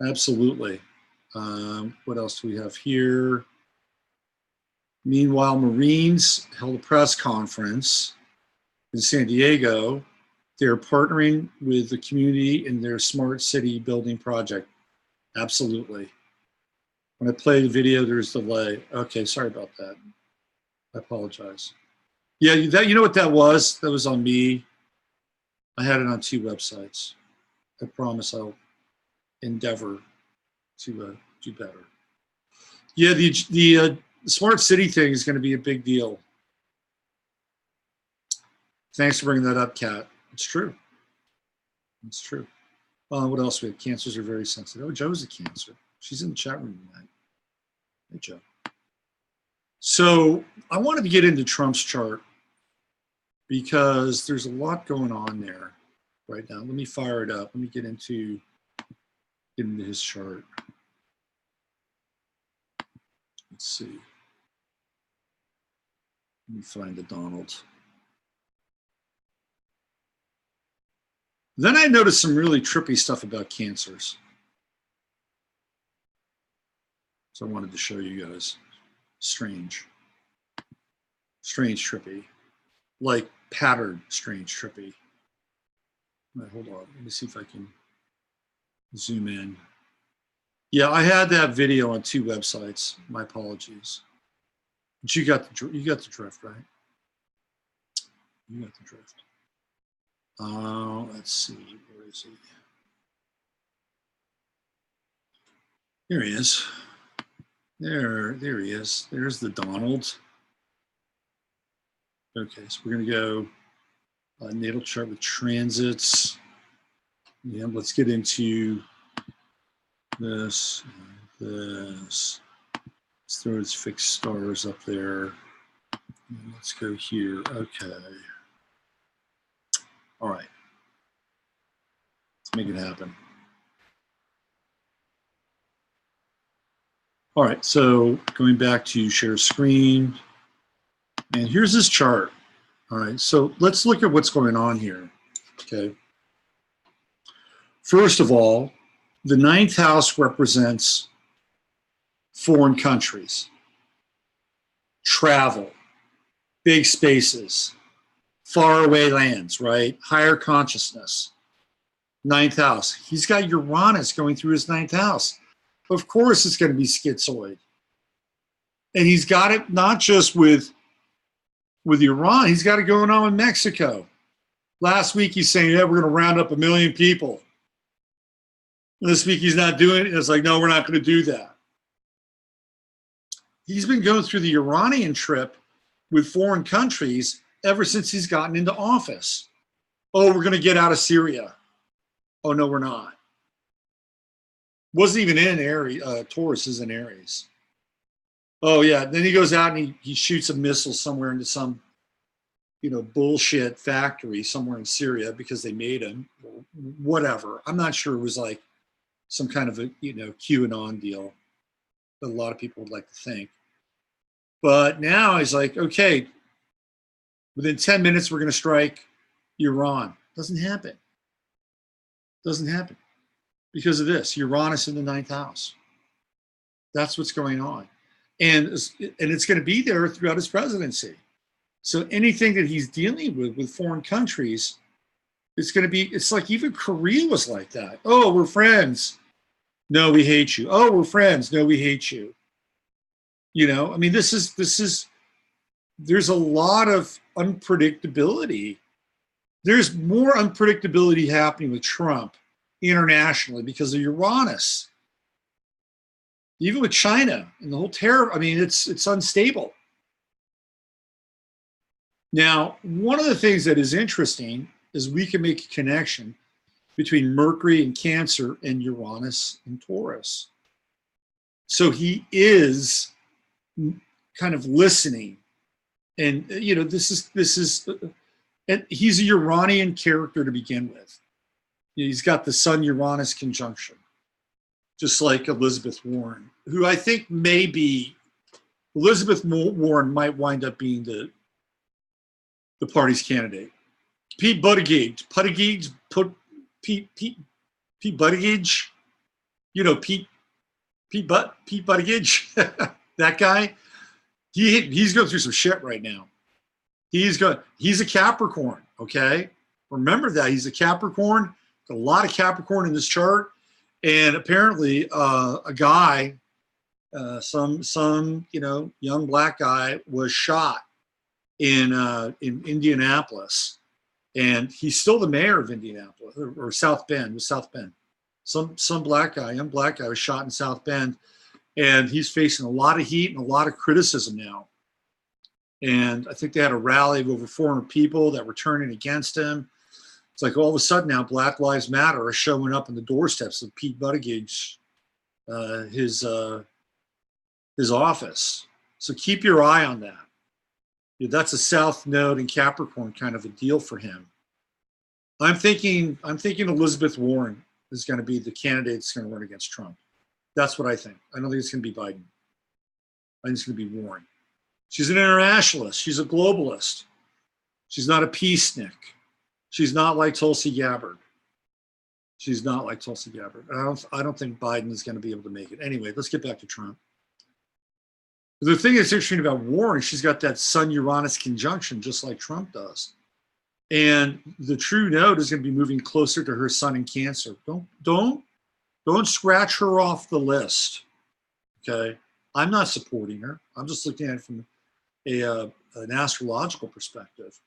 Absolutely. What else do we have here? Meanwhile, Marines held a press conference in San Diego. They're partnering with the community in their smart city building project. Absolutely. When I play the video, there's delay. Okay, sorry about that. I apologize. Yeah, you know what that was? That was on me. I had it on 2 websites. I promise I'll endeavor to do better. Yeah, the smart city thing is going to be a big deal. Thanks for bringing that up, Kat. It's true. It's true. What else we have? Cancers are very sensitive. Oh, Joe's a Cancer. She's in the chat room tonight. Hey, Joe. So I wanted to get into Trump's chart because there's a lot going on there right now. Let me fire it up. Let me get into his chart. Let's see. Let me find the Donald. Then I noticed some really trippy stuff about cancers. So I wanted to show you guys. Strange, trippy, like patterned, strange, trippy. Right, hold on, let me see if I can zoom in. Yeah, I had that video on 2 websites. My apologies. But you got the drift, right? You got the drift. Let's see, where is he? Here he is. There he is. There's the Donald. Okay, so we're gonna go natal chart with transits. Yeah, let's get into this. Let's throw his fixed stars up there. And let's go here. Okay. All right. Let's make it happen. All right, so going back to share screen, and here's this chart. All right, so let's look at what's going on here, okay? First of all, the 9th house represents foreign countries, travel, big spaces, faraway lands, right? Higher consciousness, 9th house. He's got Uranus going through his 9th house. Of course it's going to be schizoid. And he's got it not just with Iran, he's got it going on with Mexico. Last week he's saying, yeah, we're going to round up 1 million people. And this week he's not doing it. It's like, no, we're not going to do that. He's been going through the Iranian trip with foreign countries ever since he's gotten into office. Oh, we're going to get out of Syria. Oh, no, we're not. Wasn't even in Aries. Taurus is in Aries. Oh yeah. Then he goes out and he shoots a missile somewhere into some, bullshit factory somewhere in Syria because they made him. Whatever. I'm not sure it was like some kind of a QAnon deal that a lot of people would like to think. But now he's like, okay, within 10 minutes we're going to strike Iran. Doesn't happen. Doesn't happen. Because of this, Uranus in the 9th house. That's what's going on. And it's going to be there throughout his presidency. So anything that he's dealing with foreign countries, it's like even Korea was like that. Oh, we're friends. No, we hate you. Oh, we're friends. No, we hate you. I mean, there's a lot of unpredictability. There's more unpredictability happening with Trump internationally because of Uranus. Even with China and the whole terror, I mean, it's unstable. Now, one of the things that is interesting is we can make a connection between Mercury and Cancer and Uranus and Taurus. So he is kind of listening. And, this is, and he's a Uranian character to begin with. He's got the Sun-Uranus conjunction, just like Elizabeth Warren, who I think Elizabeth Warren might wind up being the party's candidate. Pete Buttigieg, Pete Buttigieg, Pete Buttigieg, that guy, he's going through some shit right now. He's a Capricorn, okay? Remember that, he's a Capricorn. A lot of Capricorn in this chart, and apparently a guy, some young black guy was shot in Indianapolis, and he's still the mayor of Indianapolis or South Bend. It was South Bend. Some young black guy was shot in South Bend, and he's facing a lot of heat and a lot of criticism now And I think they had a rally of over 400 people that were turning against him. It's like all of a sudden now Black Lives Matter are showing up on the doorsteps of Pete Buttigieg's his office. So keep your eye on that. Yeah, that's a South Node and Capricorn kind of a deal for him. I'm thinking Elizabeth Warren is going to be the candidate that's going to run against Trump. That's what I think. I don't think it's going to be Biden. I think it's going to be Warren. She's an internationalist. She's a globalist. She's not a peacenik. She's not like Tulsi Gabbard. She's not like Tulsi Gabbard. I don't think Biden is going to be able to make it. Anyway, let's get back to Trump. The thing that's interesting about Warren, she's got that Sun-Uranus conjunction just like Trump does. And the true node is going to be moving closer to her sun in Cancer. Don't scratch her off the list. Okay, I'm not supporting her. I'm just looking at it from an astrological perspective.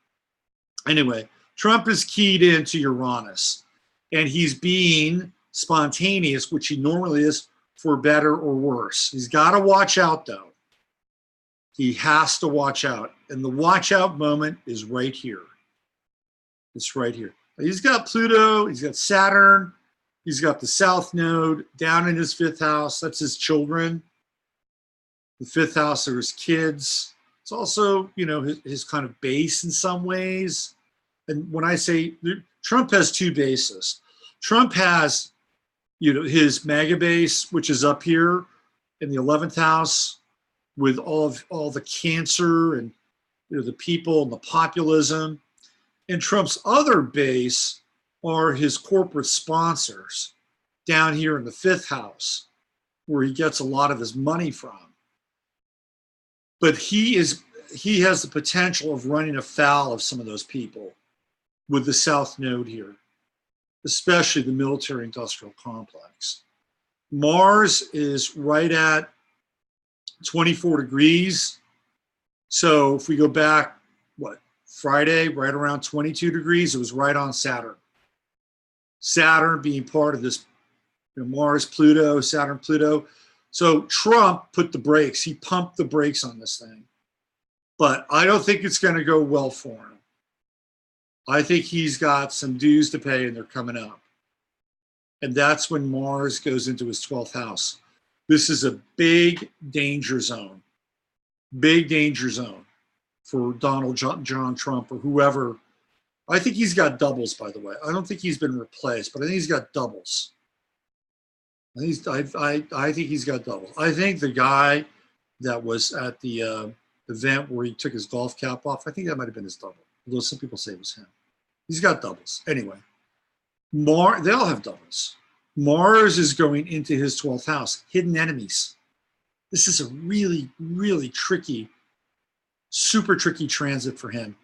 Anyway, Trump is keyed into Uranus, and he's being spontaneous, which he normally is, for better or worse. He's got to watch out, though. He has to watch out, and the watch out moment is right here. It's right here. He's got Pluto, he's got Saturn, he's got the South Node down in his 5th house. That's his children. The 5th house are his kids. It's also, you know, his kind of base in some ways. And when I say Trump has 2 bases, Trump has, you know, his mega base, which is up here in the 11th house with all the cancer and, you know, the people and the populism. And Trump's other base are his corporate sponsors down here in the 5th house, where he gets a lot of his money from. But he has the potential of running afoul of some of those people with the South Node here, especially the military industrial complex. Mars is right at 24 degrees. So if we go back, Friday, right around 22 degrees, it was right on Saturn. Saturn being part of this, you know, Mars, Pluto, Saturn, Pluto. So Trump put the brakes. He pumped the brakes on this thing. But I don't think it's going to go well for him. I think he's got some dues to pay, and they're coming up. And that's when Mars goes into his 12th house. This is a big danger zone. Big danger zone for Donald John Trump or whoever. I think he's got doubles, by the way. I don't think he's been replaced, but I think he's got doubles. I think he's got doubles. I think the guy that was at the event where he took his golf cap off, I think that might have been his double, although some people say it was him. He's got doubles. Anyway, they all have doubles. Mars is going into his 12th house, hidden enemies. This is a really, really tricky, super tricky transit for him,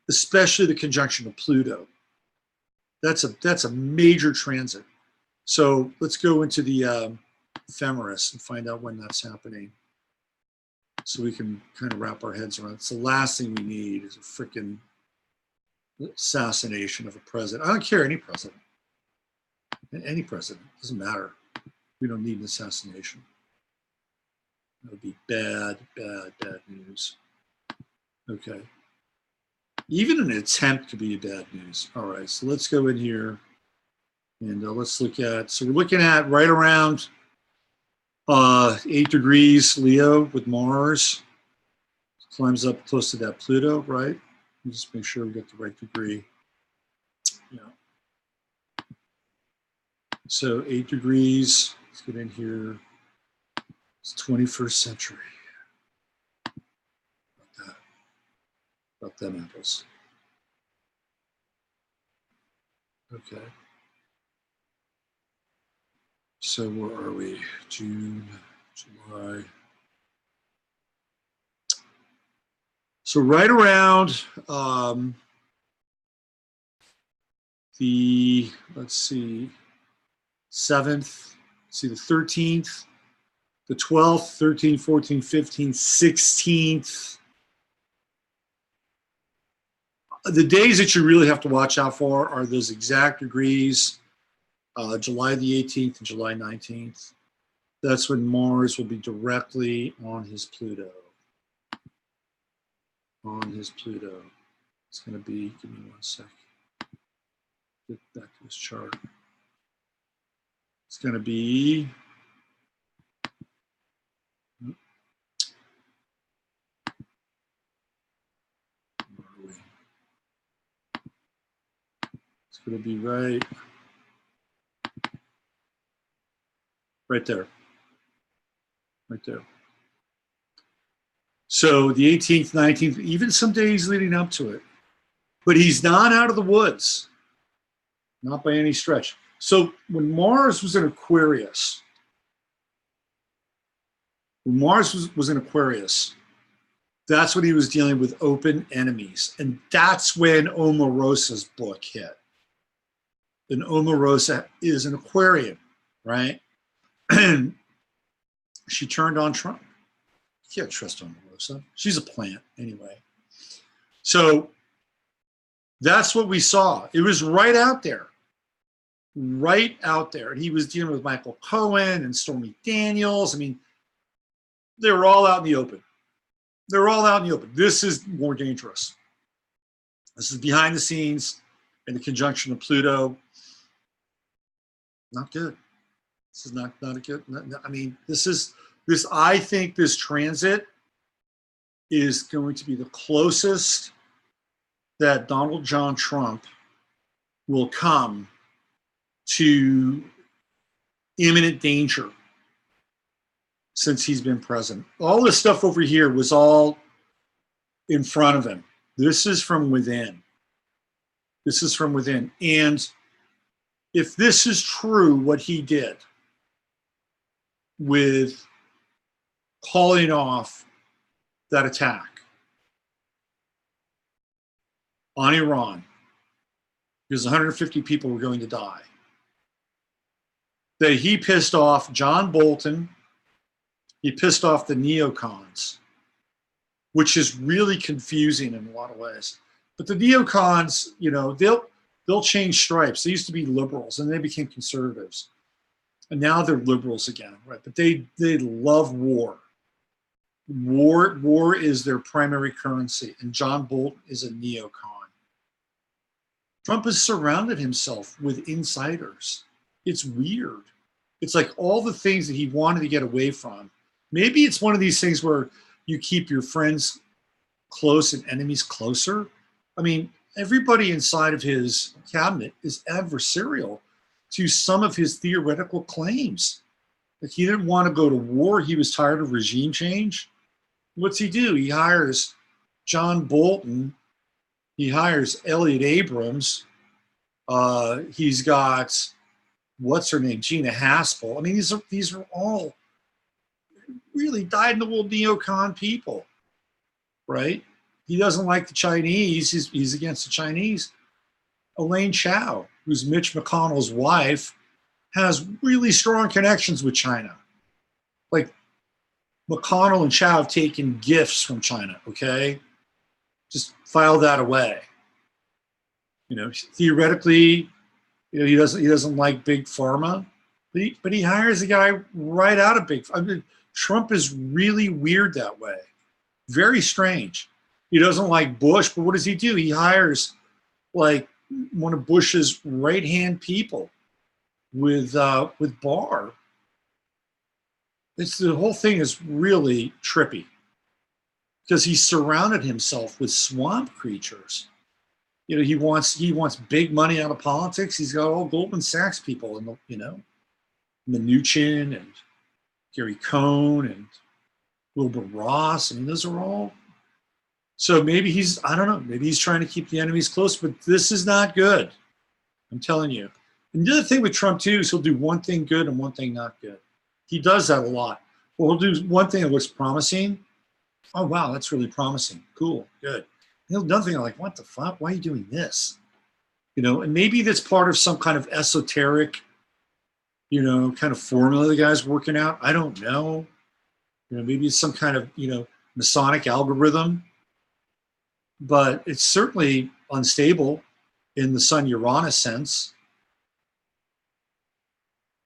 especially the conjunction of Pluto. That's a major transit. So let's go into the ephemeris and find out when that's happening, so we can kind of wrap our heads around it. It's the last thing we need is a freaking assassination of a president. I don't care, any president. Any president, doesn't matter. We don't need an assassination. That would be bad, bad, bad news. Okay. Even an attempt could be bad news. All right, so let's go in here and let's look at, so we're looking at right around 8 degrees Leo with Mars. Climbs up close to that Pluto, right? Just make sure we get the right degree. Yeah. So 8 degrees, let's get in here. It's 21st century. About them apples. Okay. So where are we? June, July. So right around the, let's see, 7th, see the 13th, the 12th, 13th, 14th, 15th, 16th. The days that you really have to watch out for are those exact degrees, July the 18th and July 19th. That's when Mars will be directly on his Pluto. on his Pluto. It's going to be, give me 1 sec. Get back to this chart. It's going to be, it's going to be right there. Right there. So the 18th, 19th, even some days leading up to it. But he's not out of the woods. Not by any stretch. So when Mars was in Aquarius, was in Aquarius, that's when he was dealing with open enemies. And that's when Omarosa's book hit. And Omarosa is an Aquarian, right? And she turned on Trump. You can't trust Omarosa. She's a plant anyway. So that's what we saw. It was right out there. Right out there. And he was dealing with Michael Cohen and Stormy Daniels. I mean, they were all out in the open. They're all out in the open. This is more dangerous. This is behind the scenes in the conjunction of Pluto. Not good. This is not a good. I mean, I think this transit is going to be the closest that Donald John Trump will come to imminent danger since he's been president. All this stuff over here was all in front of him. This is from within. This is from within. And if this is true, what he did with calling off that attack on Iran, because 150 people were going to die, that he pissed off John Bolton, he pissed off the neocons, which is really confusing in a lot of ways. But the neocons, you know, they'll change stripes. They used to be liberals, and they became conservatives, and now they're liberals again, right? But they love war. War is their primary currency, and John Bolton is a neocon. Trump has surrounded himself with insiders. It's weird. It's like all the things that he wanted to get away from. Maybe it's one of these things where you keep your friends close and enemies closer. I mean, everybody inside of his cabinet is adversarial to some of his theoretical claims. Like, he didn't want to go to war. He was tired of regime change. What's he do? He hires John Bolton. He hires Elliot Abrams. He's got, what's her name? Gina Haspel. I mean, these are all really dyed-in-the-wool neocon people, right? He doesn't like the Chinese. He's against the Chinese. Elaine Chao, who's Mitch McConnell's wife, has really strong connections with China. Like, McConnell and Chao have taken gifts from China, okay? Just file that away. You know, theoretically, you know, he doesn't like big pharma, but he hires a guy right out of big. I mean, Trump is really weird that way. Very strange. He doesn't like Bush, but what does he do? He hires like one of Bush's right-hand people with Barr. The whole thing is really trippy because he surrounded himself with swamp creatures. You know, he wants big money out of politics. He's got all Goldman Sachs people, and you know, Mnuchin and Gary Cohn and Wilbur Ross. I mean, those are all. So maybe I don't know, maybe he's trying to keep the enemies close, but this is not good. I'm telling you. And the other thing with Trump too is he'll do one thing good and one thing not good. He does that a lot. Well, he'll do one thing that looks promising. Oh, wow, that's really promising. Cool, good. He'll do nothing like, what the fuck? Why are you doing this? You know, and maybe that's part of some kind of esoteric, you know, kind of formula the guy's working out. I don't know. You know, maybe it's some kind of, you know, Masonic algorithm. But it's certainly unstable in the Sun-Uranus sense.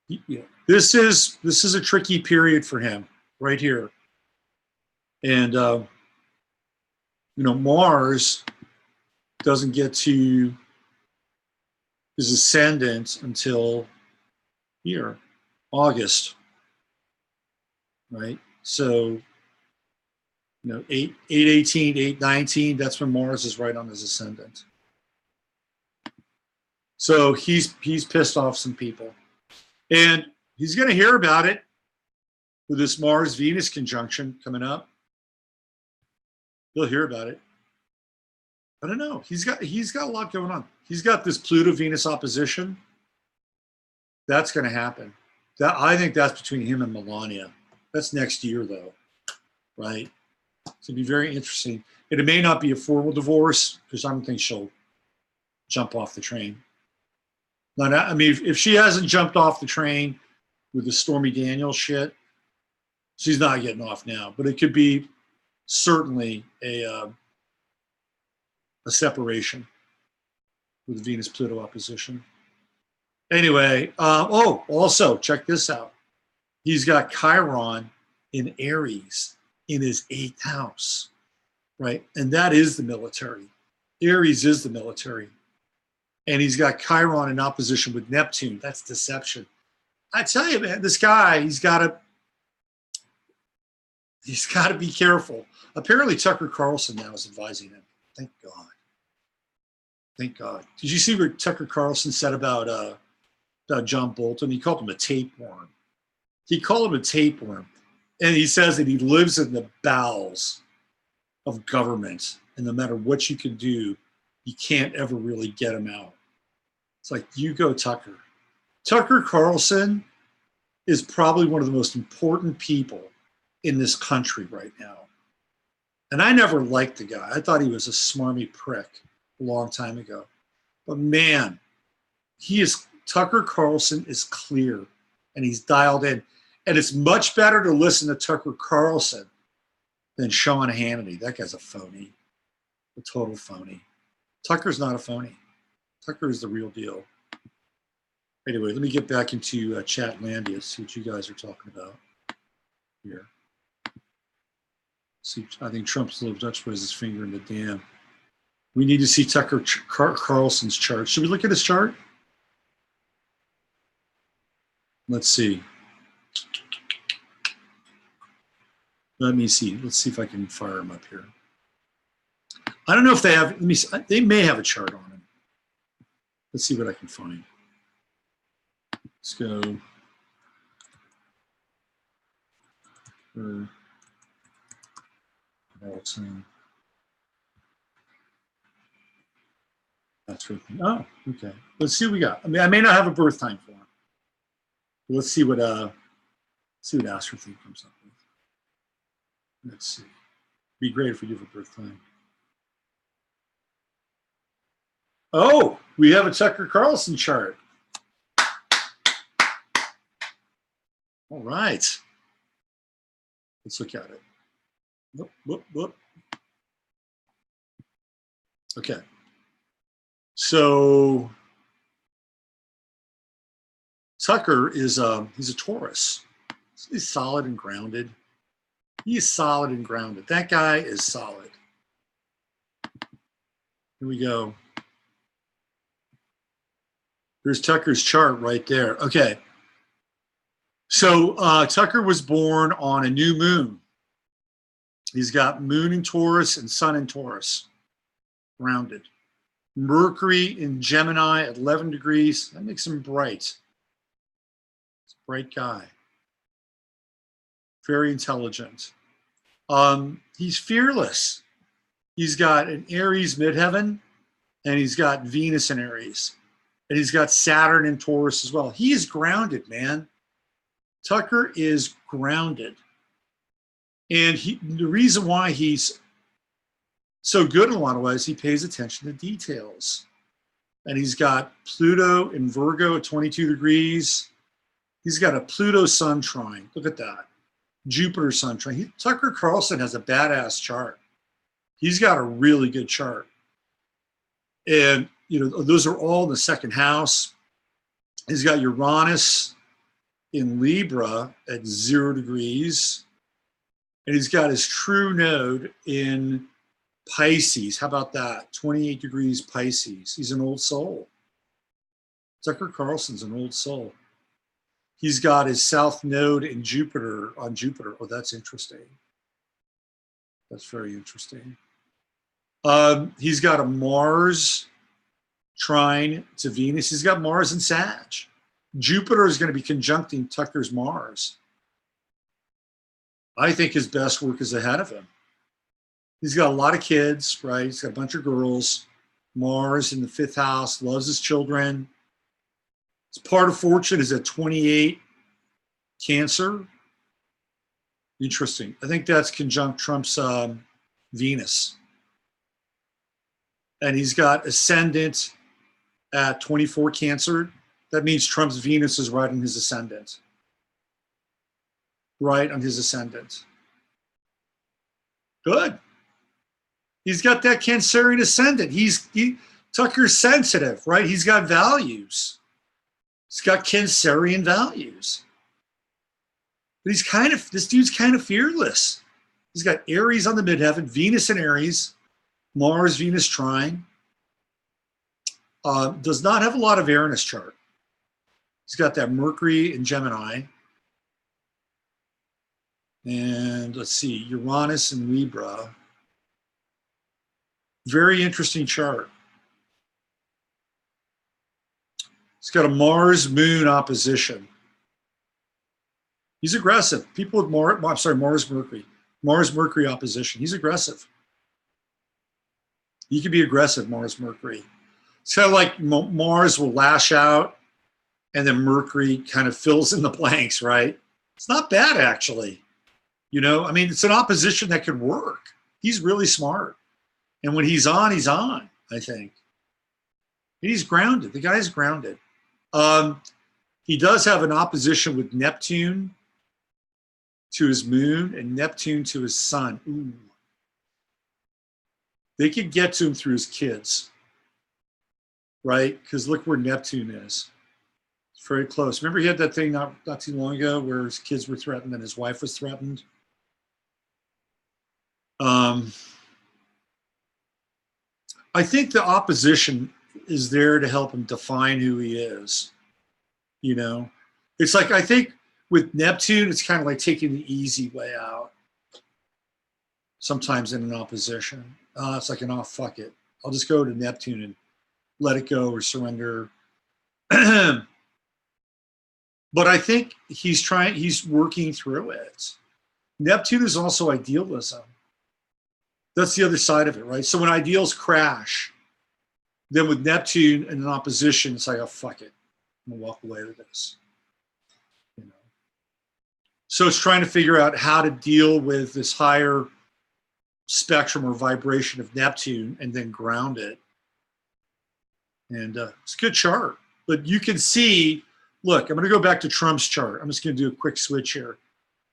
Yeah. This is a tricky period for him right here. And Mars doesn't get to his ascendant until here, August, right? So, 8/18, 8/19, that's when Mars is right on his ascendant. So he's pissed off some people. And he's going to hear about it with this Mars-Venus conjunction coming up. He'll hear about it. I don't know. He's got a lot going on. He's got this Pluto-Venus opposition. That's going to happen. I think that's between him and Melania. That's next year, though, right? It's going to be very interesting. And it may not be a formal divorce because I don't think she'll jump off the train. I mean, if she hasn't jumped off the train with the Stormy Daniels shit, she's not getting off now. But it could be certainly a separation with the Venus-Pluto opposition. Anyway, also check this out. He's got Chiron in Aries in his 8th house, right? And that is the military. Aries is the military. And he's got Chiron in opposition with Neptune. That's deception. I tell you, man, this guy, he's got to be careful. Apparently, Tucker Carlson now is advising him. Thank God. Thank God. Did you see what Tucker Carlson said about John Bolton? He called him a tapeworm. He called him a tapeworm. And he says that he lives in the bowels of government. And no matter what you can do, you can't ever really get him out. It's like, you go, Tucker. Tucker Carlson is probably one of the most important people in this country right now. And I never liked the guy. I thought he was a smarmy prick a long time ago. But man, Tucker Carlson is clear and he's dialed in. And it's much better to listen to Tucker Carlson than Sean Hannity. That guy's a phony, a total phony. Tucker's not a phony. Tucker is the real deal. Anyway, let me get back into Chatlandia, see what you guys are talking about here. See, I think Trump's little Dutch puts his finger in the dam. We need to see Tucker Carlson's chart. Should we look at his chart? Let's see. Let me see. Let's see if I can fire him up here. I don't know if they have. Let me see. They may have a chart on him. Let's see what I can find. Let's go. Carlson. That's right. Oh, okay. Let's see what we got. I mean, I may not have a birth time for him. But let's see what AstroTheme comes up with. Let's see. Be great if we give a birth time. Oh, we have a Tucker Carlson chart. All right. Let's look at it. Whoop, whoop, whoop. Okay. So Tucker is he's a Taurus. He's solid and grounded. He's solid and grounded. That guy is solid. Here we go. Here's Tucker's chart right there. Okay. So Tucker was born on a new moon. He's got moon in Taurus and sun in Taurus, grounded. Mercury in Gemini at 11 degrees. That makes him bright. He's a bright guy. Very intelligent. He's fearless. He's got an Aries midheaven, and he's got Venus in Aries. And he's got Saturn in Taurus as well. He is grounded, man. Tucker is grounded. And the reason why he's so good in a lot of ways, he pays attention to details. And he's got Pluto in Virgo at 22 degrees. He's got a Pluto sun trine. Look at that. Jupiter sun trine. Tucker Carlson has a badass chart. He's got a really good chart. And, those are all in the second house. He's got Uranus in Libra at 0 degrees. And he's got his true node in Pisces, how about that? 28 degrees Pisces. He's an old soul. Tucker Carlson's an old soul. He's got his south node in Jupiter on Jupiter. Oh, that's interesting. That's very interesting. He's got a Mars trine to Venus. He's got Mars in Sag. Jupiter is going to be conjuncting Tucker's Mars. I think his best work is ahead of him. He's got a lot of kids, right? He's got a bunch of girls. Mars in the 5th house, loves his children. His part of fortune is at 28 Cancer. Interesting. I think that's conjunct Trump's Venus. And he's got ascendant at 24 Cancer. That means Trump's Venus is right on his ascendant. Right on his ascendant. Good. He's got that Cancerian ascendant. Tucker's sensitive, right? He's got values. He's got Cancerian values. But this dude's kind of fearless. He's got Aries on the midheaven, Venus in Aries, Mars, Venus trine. Does not have a lot of air in his chart. He's got that Mercury in Gemini. And let's see, Uranus in Libra. Very interesting chart. He's got a Mars-Moon opposition. He's aggressive. People with Mars-Mercury. Mars-Mercury opposition. He's aggressive. He can be aggressive, Mars-Mercury. It's kind of like Mars will lash out and then Mercury kind of fills in the blanks, right? It's not bad, actually. You know, I mean, it's an opposition that could work. He's really smart. And when he's on, I think. And he's grounded. The guy's grounded. He does have an opposition with Neptune to his moon and Neptune to his sun. Ooh. They could get to him through his kids, right? Because look where Neptune is. It's very close. Remember he had that thing not too long ago where his kids were threatened and his wife was threatened? I think the opposition is there to help him define who he is. You know, it's like, I think with Neptune, it's kind of like taking the easy way out. Sometimes in an opposition, it's like fuck it. I'll just go to Neptune and let it go or surrender. But I think he's working through it. Neptune is also idealism. That's the other side of it, right? So when ideals crash, then with Neptune in an opposition, it's like, oh, fuck it. I'm gonna walk away with this. You know. So it's trying to figure out how to deal with this higher spectrum or vibration of Neptune and then ground it. And it's a good chart. But you can see, look, I'm gonna go back to Trump's chart. I'm just gonna do a quick switch here.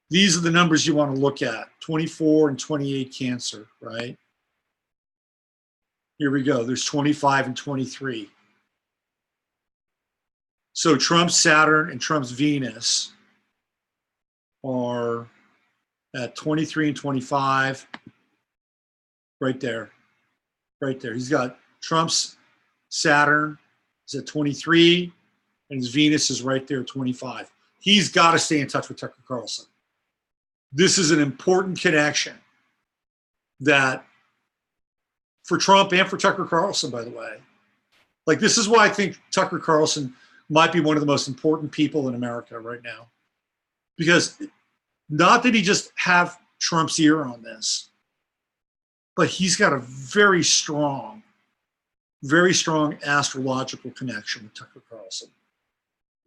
These are the numbers you want to look at, 24 and 28 Cancer, right? Here we go. There's 25 and 23. So Trump's Saturn and Trump's Venus are at 23 and 25, right there, right there. He's got Trump's Saturn is at 23, and his Venus is right there at 25. He's got to stay in touch with Tucker Carlson. This is an important connection that for Trump and for Tucker Carlson, by the way. Like, this is why I think Tucker Carlson might be one of the most important people in America right now. Because not that he just have Trump's ear on this, but he's got a very strong astrological connection with Tucker Carlson.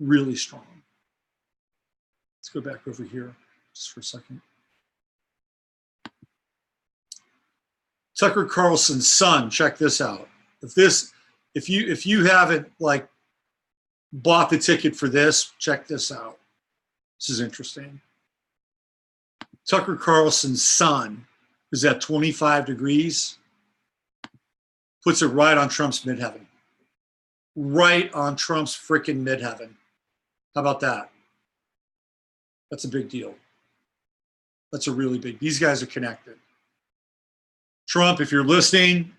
Really strong. Let's go back over here just for a second. Tucker Carlson's son, check this out. If you haven't like bought the ticket for this, check this out. This is interesting. Tucker Carlson's sun is at 25 degrees, puts it right on Trump's midheaven. Right on Trump's freaking midheaven. How about that? That's a big deal. That's a really big, these guys are connected. Trump, if you're listening,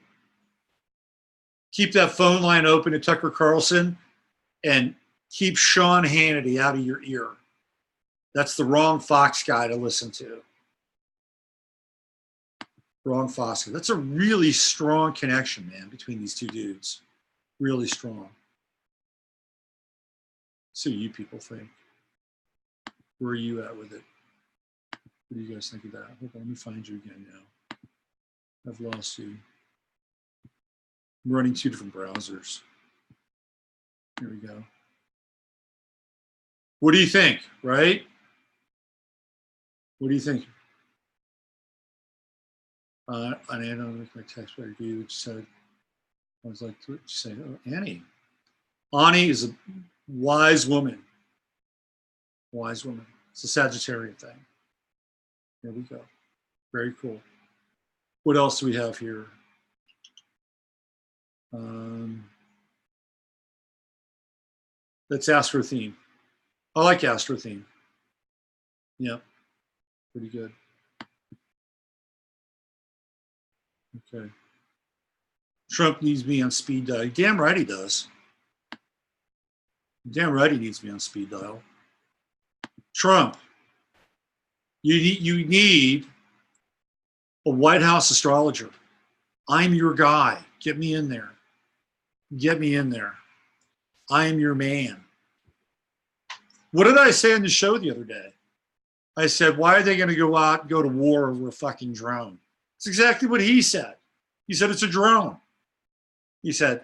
keep that phone line open to Tucker Carlson and keep Sean Hannity out of your ear. That's the wrong Fox guy to listen to. Wrong Fox. That's a really strong connection, man, between these two dudes. Really strong. So you people think. Where are you at with it? What do you guys think of that? Hold on, let me find you again now. I've lost you. I'm running two different browsers. Here we go. What do you think, right? What do you think? I don't make my text better. You what you said. I was like, what you say? Oh, Annie. Ani is a wise woman. Wise woman. It's a Sagittarian thing. There we go. Very cool. What else do we have here? That's Astro Theme. I like Astro Theme. Yeah, pretty good. Okay. Trump needs me on speed dial. Damn right he does. Damn right he needs me on speed dial. Trump, you need a White House astrologer. I'm your guy. Get me in there. Get me in there. I am your man. What did I say on the show the other day? I said, why are they going to go out and go to war over a fucking drone? It's exactly what he said. He said, it's a drone. He said,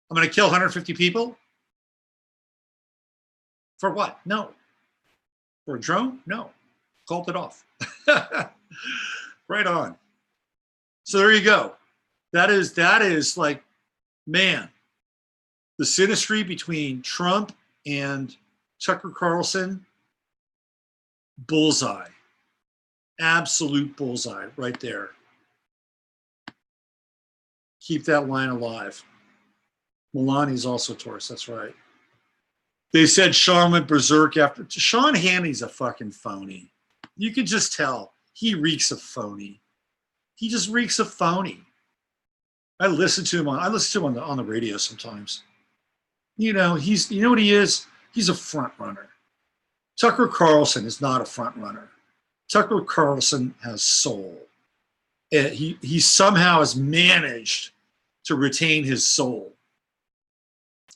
I'm going to kill 150 people? For what? No. For a drone? No. Called it off. Right on. So there you go. That is like, man, the synastry between Trump and Tucker Carlson, bullseye. Absolute bullseye right there. Keep that line alive. Melania's also Taurus, that's right. They said Sean went berserk after. Sean Hannity's a fucking phony. You can just tell. He reeks of phony. He just reeks of phony. I listen to him on the radio sometimes. You know, you know what he is? He's a front runner. Tucker Carlson is not a front runner. Tucker Carlson has soul. And he somehow has managed to retain his soul.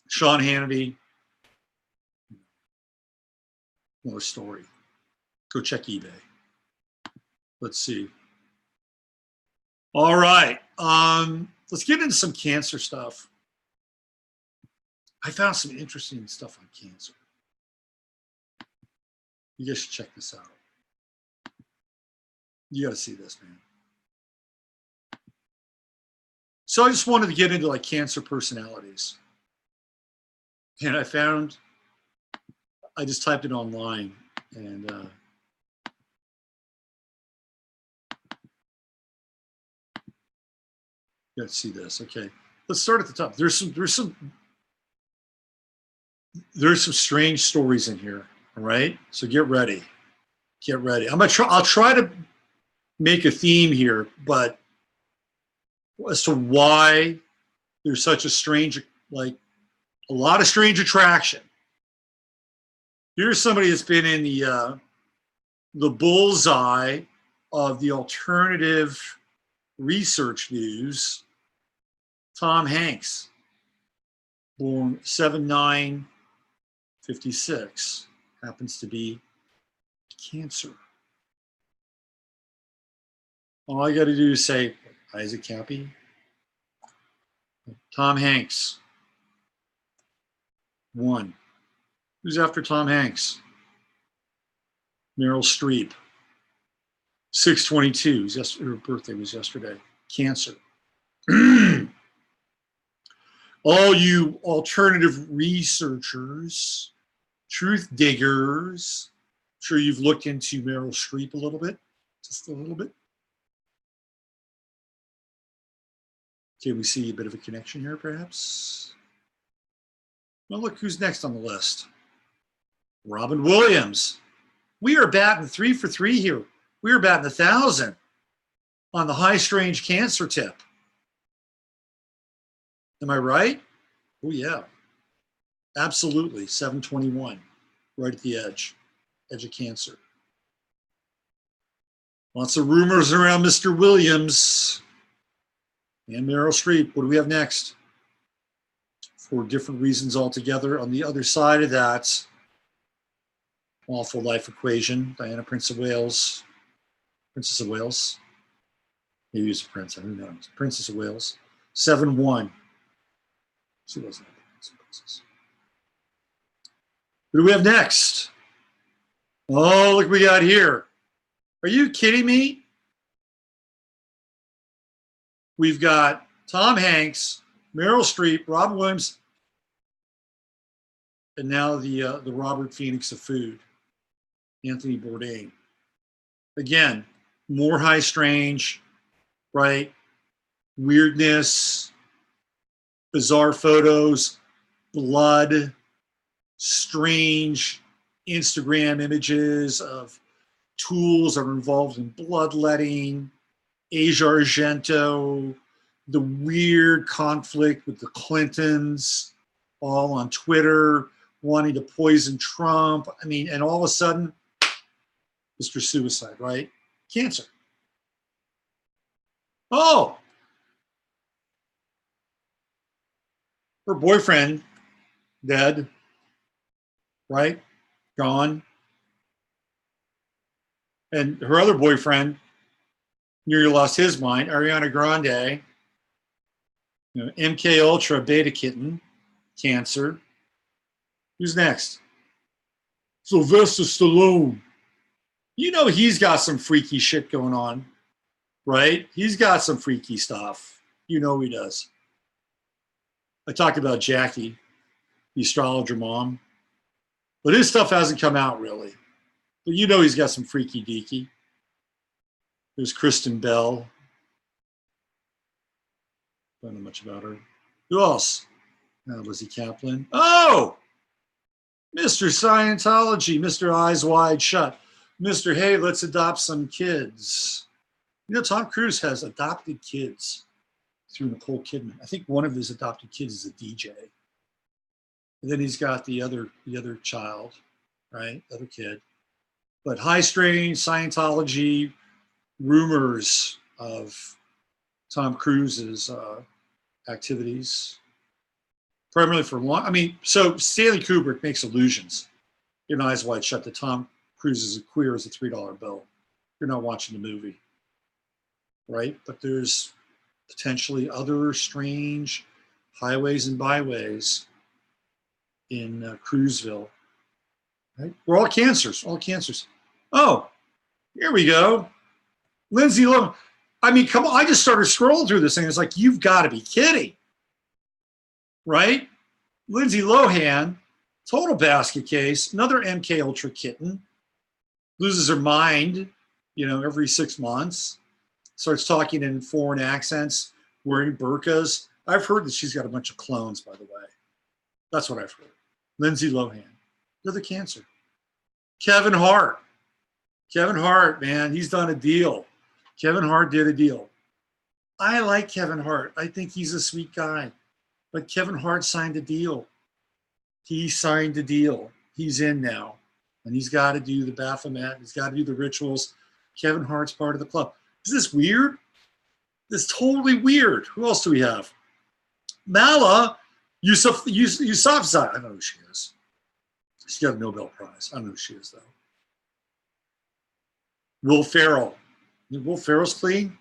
Sean Hannity, more story. Go check eBay. Let's see. All right. Let's get into some cancer stuff. I found some interesting stuff on cancer. You guys should check this out. You got to see this, man. So I just wanted to get into like cancer personalities. And I just typed it online and let's see this. Okay, let's start at the top. There's some strange stories in here. All right, so get ready. Get ready. I'll try to make a theme here, but as to why there's such a strange, like a lot of strange attraction. Here's somebody that's been in the bullseye of the alternative research news. Tom Hanks, born 7/9/56, happens to be cancer. All I got to do is say Isaac Cappy, Tom Hanks. 1. Who's after Tom Hanks? Meryl Streep. 6/22. Her birthday was yesterday. Cancer. All you alternative researchers, truth diggers, I'm sure you've looked into Meryl Streep a little bit, just a little bit. Can we see a bit of a connection here, perhaps? Well, look who's next on the list. Robin Williams. We are batting 3 for 3 here. We are batting 1,000 on the high strange cancer tip. Am I right? Oh, yeah. Absolutely. 721, right at the edge of Cancer. Lots of rumors around Mr. Williams and Meryl Streep. What do we have next? For different reasons altogether. On the other side of that awful life equation, Diana, Princess of Wales. Maybe he's a prince, who knows? Princess of Wales. 7-1. She wasn't a princess. What do we have next? Oh, look what we got here. Are you kidding me? We've got Tom Hanks, Meryl Streep, Robin Williams, and now the Robert Phoenix of food, Anthony Bourdain. Again, more high strange, right? Weirdness, bizarre photos, blood, strange Instagram images of tools that are involved in bloodletting, Asia Argento, the weird conflict with the Clintons, all on Twitter, wanting to poison Trump. I mean, and all of a sudden, Mr. Suicide, right? Cancer. Oh, her boyfriend, dead, right? Gone. And her other boyfriend nearly lost his mind, Ariana Grande, MK Ultra beta kitten, cancer. Who's next? Sylvester Stallone. You know he's got some freaky shit going on, right? He's got some freaky stuff. You know he does. I talked about Jackie, the astrologer mom, but his stuff hasn't come out really. But you know he's got some freaky deaky. There's Kristen Bell. Don't know much about her. Who else? Lizzie Kaplan. Oh! Mr. Scientology, Mr. Eyes Wide Shut, Mr. Hey, let's adopt some kids. You know, Tom Cruise has adopted kids through Nicole Kidman. I think one of his adopted kids is a DJ. And then he's got the other child, right? Other kid. But high strange Scientology rumors of Tom Cruise's activities, primarily for long. I mean, so Stanley Kubrick makes allusions in Eyes Wide Shut that Tom Cruise is as queer as a $3 bill. You're not watching the movie, right? But there's potentially other strange highways and byways in Cruiseville. Right? We're all cancers, all cancers. Oh, here we go. Lindsay Lohan. I mean, come on. I just started scrolling through this thing. It's like, you've got to be kidding. Right? Lindsay Lohan, total basket case, another MK Ultra kitten, loses her mind, every 6 months, starts talking in foreign accents, wearing burqas. I've heard that she's got a bunch of clones, by the way. That's what I've heard. Lindsay Lohan, another cancer. Kevin Hart. Kevin Hart, man, he's done a deal. Kevin Hart did a deal. I like Kevin Hart. I think he's a sweet guy. But Kevin Hart signed a deal. He signed a deal. He's in now. And he's got to do the Baphomet. He's got to do the rituals. Kevin Hart's part of the club. Is this weird? This is totally weird. Who else do we have? Mala Yousafzai. I don't know who she is. She got a Nobel Prize. I don't know who she is, though. Will Ferrell. Will Ferrell's clean?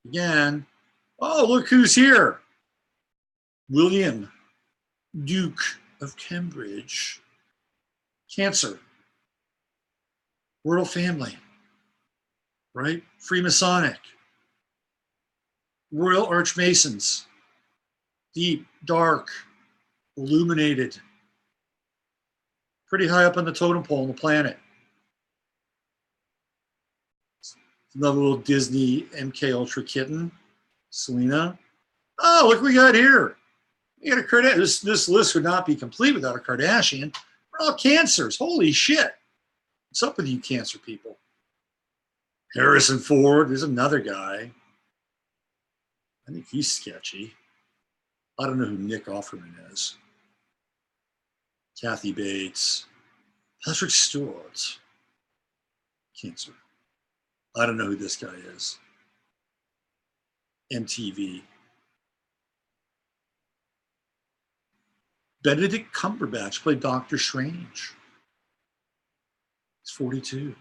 Again. Oh, look who's here. William, Duke of Cambridge. Cancer. Royal family. Right? Freemasonic. Royal Archmasons. Deep, dark, illuminated. Pretty high up on the totem pole on the planet. Another little Disney MK Ultra kitten. Selena. Oh, look what we got here. We got a Kardashian. This list would not be complete without a Kardashian. We're all cancers. Holy shit. What's up with you cancer people? Harrison Ford, there's another guy. I think he's sketchy. I don't know who Nick Offerman is. Kathy Bates. Patrick Stewart. Cancer. I don't know who this guy is. MTV. Benedict Cumberbatch played Doctor Strange. He's 42.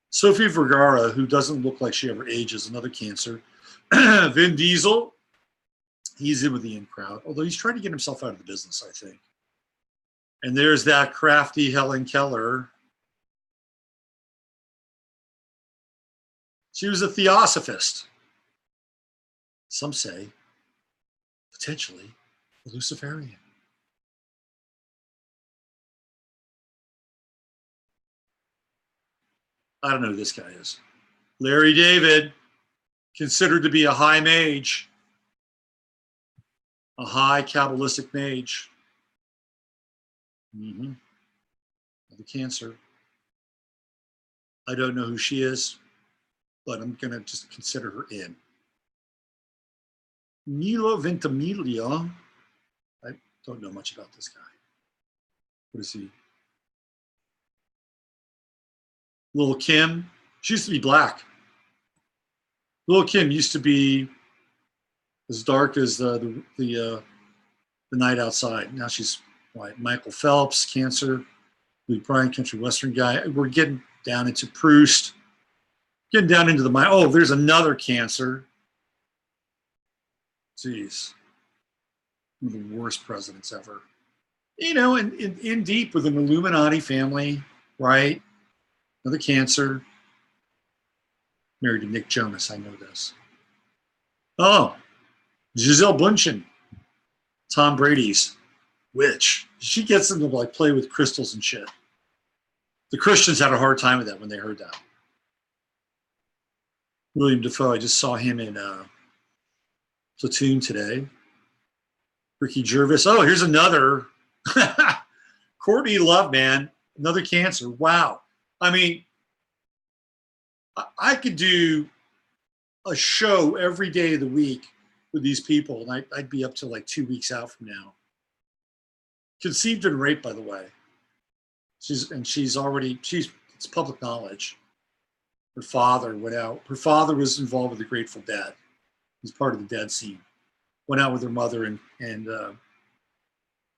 Sophie Vergara, who doesn't look like she ever ages, another Cancer. Vin Diesel, he's in with the in crowd, although he's trying to get himself out of the business, I think. And there's that crafty Helen Keller. She was a theosophist. Some say, potentially, a Luciferian. I don't know who this guy is. Larry David, considered to be a high mage, a high Kabbalistic mage. The Cancer. I don't know who she is, but I'm going to just consider her in. Milo Ventimiglia. I don't know much about this guy. What is he? Lil' Kim. She used to be black. Lil' Kim used to be as dark as the night outside. Now she's white. Michael Phelps, Cancer. Lee Bryan, country western guy. We're getting down into Proust. Getting down into the mind. Oh, there's another Cancer. Jeez. One of the worst presidents ever. You know, in deep with an Illuminati family, right? Another Cancer. Married to Nick Jonas, I know this. Oh, Gisele Bundchen. Tom Brady's witch. She gets them to like play with crystals and shit. The Christians had a hard time with that when they heard that. William Dafoe, I just saw him in Platoon today. Ricky Gervais. Oh, here's another. Courtney Love, man. Another Cancer. Wow. I mean, I could do a show every day of the week with these people, and I'd be up to like 2 weeks out from now. Conceived and raped, by the way. It's public knowledge. Her father went out. Her father was involved with the Grateful Dead. He's part of the Dead scene. Went out with her mother and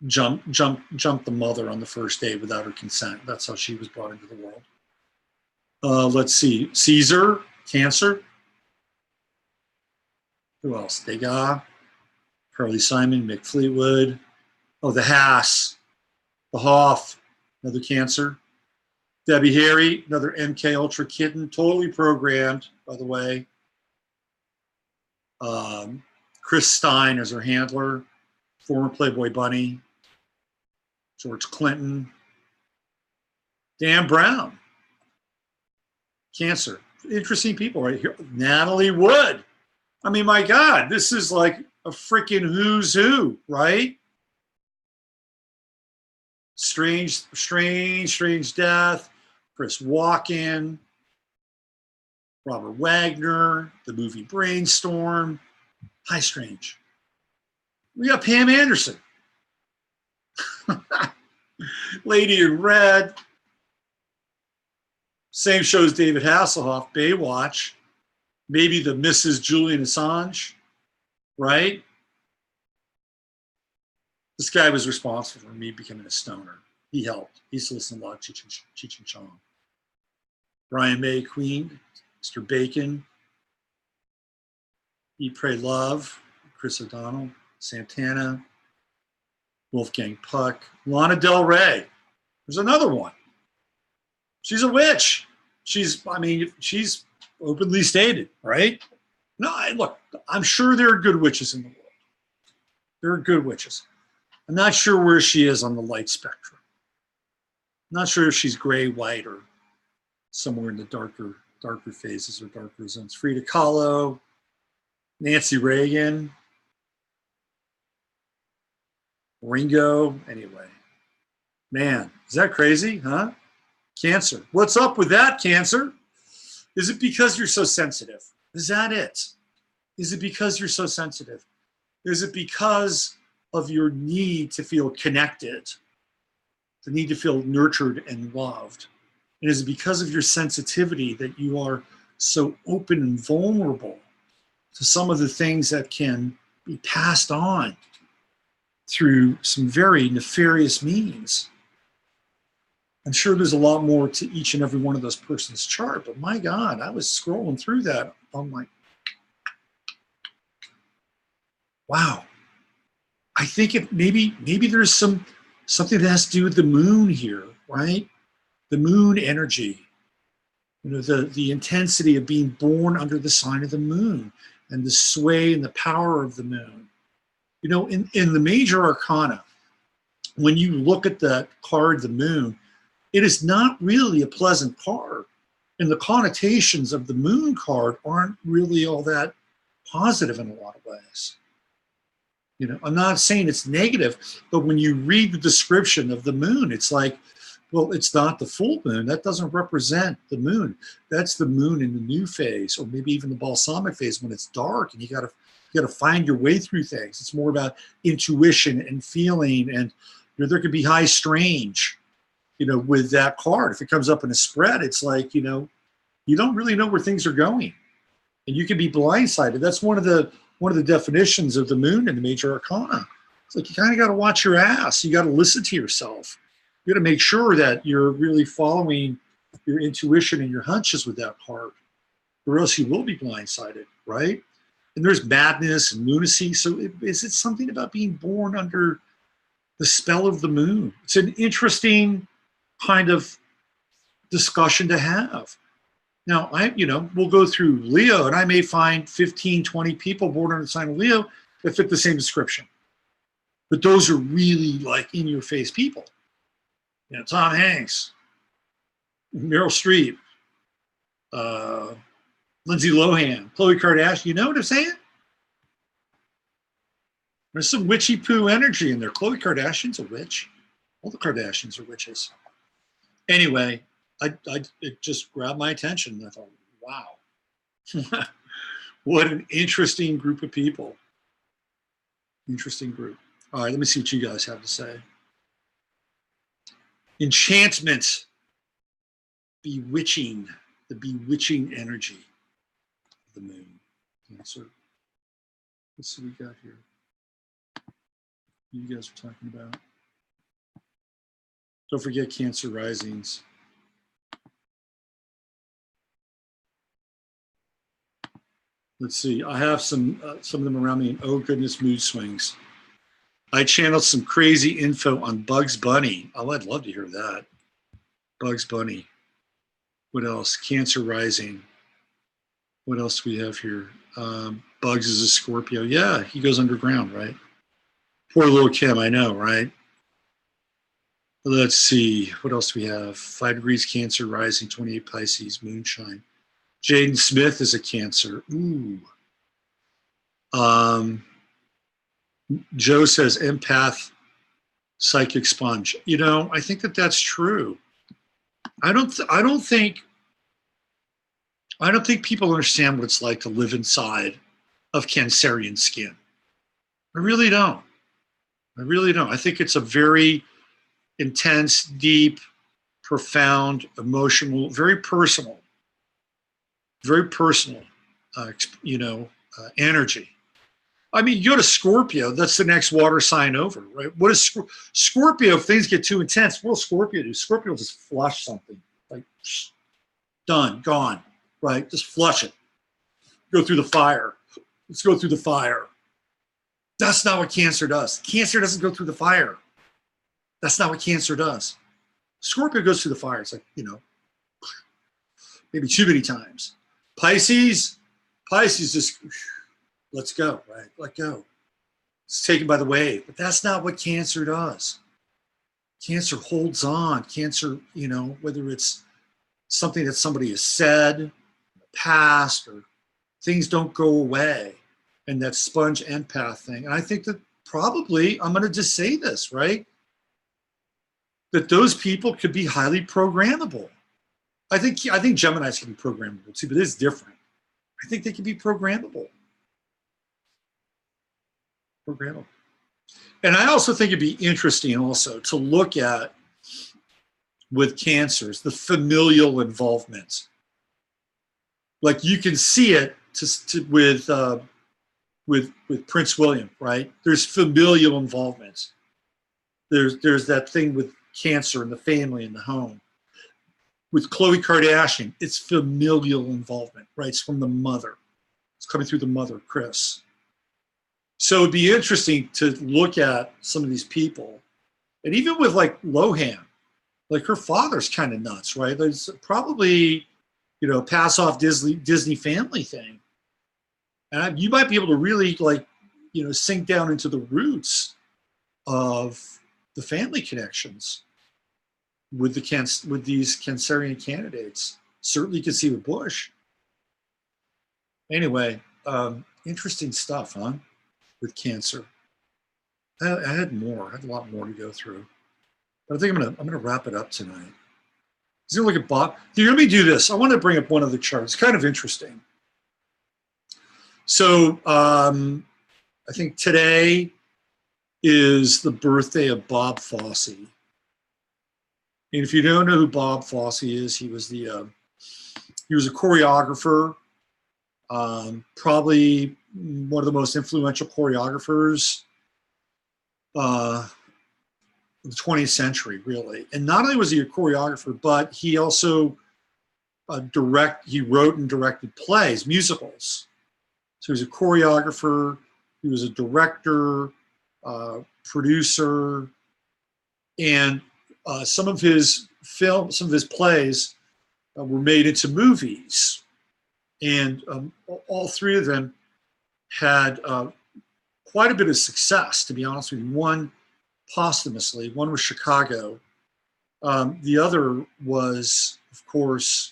jumped the mother on the first day without her consent. That's how she was brought into the world. Let's see. Caesar, Cancer. Who else? Degas, Carly Simon, Mick Fleetwood. Oh, the Haas, the Hoff, another Cancer. Debbie Harry, another MK Ultra kitten, totally programmed, by the way. Chris Stein as her handler, former Playboy Bunny. George Clinton. Dan Brown. Cancer. Interesting people right here. Natalie Wood. I mean, my God, this is like a freaking who's who, right? Strange Death. Chris Walken. Robert Wagner. The movie Brainstorm. Hi, Strange. We got Pam Anderson. Lady in Red. Same show as David Hasselhoff, Baywatch. Maybe the Mrs. Julian Assange, right? This guy was responsible for me becoming a stoner. He helped. He used to listen to a lot of Cheech and Chong. Brian May, Queen, Mr. Bacon. Eat, Pray, Love, Chris O'Donnell, Santana, Wolfgang Puck, Lana Del Rey. There's another one. She's a witch. She's openly stated, right? No, look, I'm sure there are good witches in the world. There are good witches. I'm not sure where she is on the light spectrum. I'm not sure if she's gray, white, or somewhere in the darker phases or darker zones. Frida Kahlo, Nancy Reagan, Ringo. Anyway, man, is that crazy, huh? Cancer. What's up with that, Cancer? Is it because you're so sensitive? Is that it? Is it because you're so sensitive? Is it because of your need to feel connected, the need to feel nurtured and loved? And is it because of your sensitivity that you are so open and vulnerable to some of the things that can be passed on through some very nefarious means? I'm sure there's a lot more to each and every one of those person's chart, but my God, I was scrolling through that. I'm like, wow. I think maybe there's something that has to do with the moon here, right? The moon energy, you know, the intensity of being born under the sign of the moon and the sway and the power of the moon. You know, in the major arcana, when you look at that card, the moon, it is not really a pleasant card. And the connotations of the moon card aren't really all that positive in a lot of ways. You know, I'm not saying it's negative, but when you read the description of the moon, it's like, well, it's not the full moon. That doesn't represent the moon. That's the moon in the new phase, or maybe even the balsamic phase when it's dark and you gotta find your way through things. It's more about intuition and feeling, and you know, there could be high strange, you know, with that card. If it comes up in a spread, it's like, you know, you don't really know where things are going, and you can be blindsided. That's one of the definitions of the moon in the major arcana. It's like you kind of got to watch your ass. You got to listen to yourself. You got to make sure that you're really following your intuition and your hunches with that card, or else you will be blindsided, right? And there's madness and lunacy. So is it something about being born under the spell of the moon? It's an interesting kind of discussion to have. Now, we'll go through Leo, and I may find 15, 20 people born under the sign of Leo that fit the same description. But those are really like in-your-face people. You know, Tom Hanks, Meryl Streep, Lindsay Lohan, Khloe Kardashian. You know what I'm saying? There's some witchy poo energy in there. Khloe Kardashian's a witch. All the Kardashians are witches. Anyway, it just grabbed my attention. And I thought, wow, what an interesting group of people. Interesting group. All right, let me see what you guys have to say. Enchantment, bewitching, the bewitching energy of the moon. Cancer. Let's see what we got here. You guys are talking about. Don't forget Cancer risings. Let's see. I have some of them around me in oh goodness mood swings. I channeled some crazy info on Bugs Bunny. Oh, I'd love to hear that. Bugs Bunny. What else? Cancer rising. What else do we have here? Bugs is a Scorpio. Yeah, he goes underground, right? Poor little Kim, I know, right? Let's see. What else do we have? 5 degrees Cancer rising, 28 Pisces, moonshine. Jaden Smith is a Cancer. Ooh. Joe says empath, psychic sponge. You know, I think that's true. I don't think people understand what it's like to live inside of Cancerian skin. I really don't. I think it's a very intense, deep, profound, emotional, very personal energy. I mean, you go to Scorpio, that's the next water sign over, right? What is Scorpio? If things get too intense, what will Scorpio do? Scorpio will just flush something, like done, gone, right? Just flush it. Go through the fire. Let's go through the fire. That's not what Cancer does. Cancer doesn't go through the fire. That's not what Cancer does. Scorpio goes through the fire. It's like, you know, maybe too many times. Pisces just, let's go, right? Let go. It's taken by the wave. But that's not what Cancer does. Cancer holds on. Cancer, you know, whether it's something that somebody has said in the past or things don't go away. And that sponge empath thing. And I think that probably, I'm going to just say this, right? that those people could be highly programmable. I think Geminis can be programmable too, but it's different. I think they can be programmable. Programmable. And I also think it'd be interesting also to look at with cancers, the familial involvement. Like you can see it with Prince William, right? There's familial involvement. There's that thing with cancer in the family and the home. With Khloe Kardashian, it's familial involvement, right? It's from the mother. It's coming through the mother, Kris. So it'd be interesting to look at some of these people. And even with like Lohan, like her father's kind of nuts, right? There's probably, you know, pass off Disney family thing. And you might be able to really like, you know, sink down into the roots of the family connections with these Cancerian candidates. Certainly you can see with Bush. Anyway, interesting stuff, huh? With Cancer. I had more. I had a lot more to go through. But I think I'm gonna wrap it up tonight. Is there look at Bob? Let me do this. I want to bring up one other chart. It's kind of interesting. So I think today is the birthday of Bob Fosse. And if you don't know who Bob Fosse is, he was a choreographer, probably one of the most influential choreographers of the 20th century, really. And not only was he a choreographer, but he also he wrote and directed plays, musicals. So he was a choreographer, he was a director, producer, and some of his plays were made into movies. And all three of them had quite a bit of success, to be honest with you. One posthumously, one was Chicago. The other was, of course,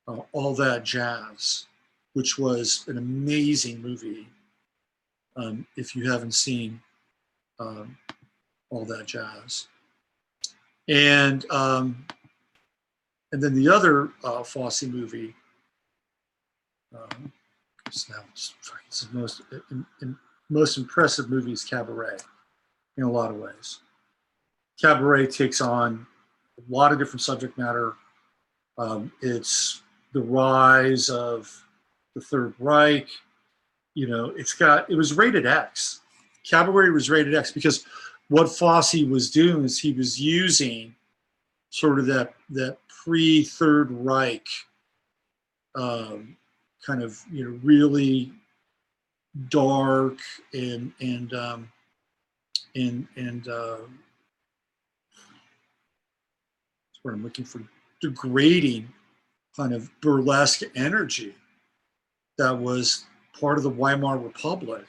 All That Jazz, which was an amazing movie. If you haven't seen All That Jazz. And then the other Fosse movie, it's the most impressive movie is Cabaret, in a lot of ways. Cabaret takes on a lot of different subject matter. It's the rise of the Third Reich. You know, it was rated X. Cabaret was rated X because what Fosse was doing is he was using sort of that pre-Third Reich kind of, you know, really dark and what I'm looking for, degrading kind of burlesque energy that was part of the Weimar Republic.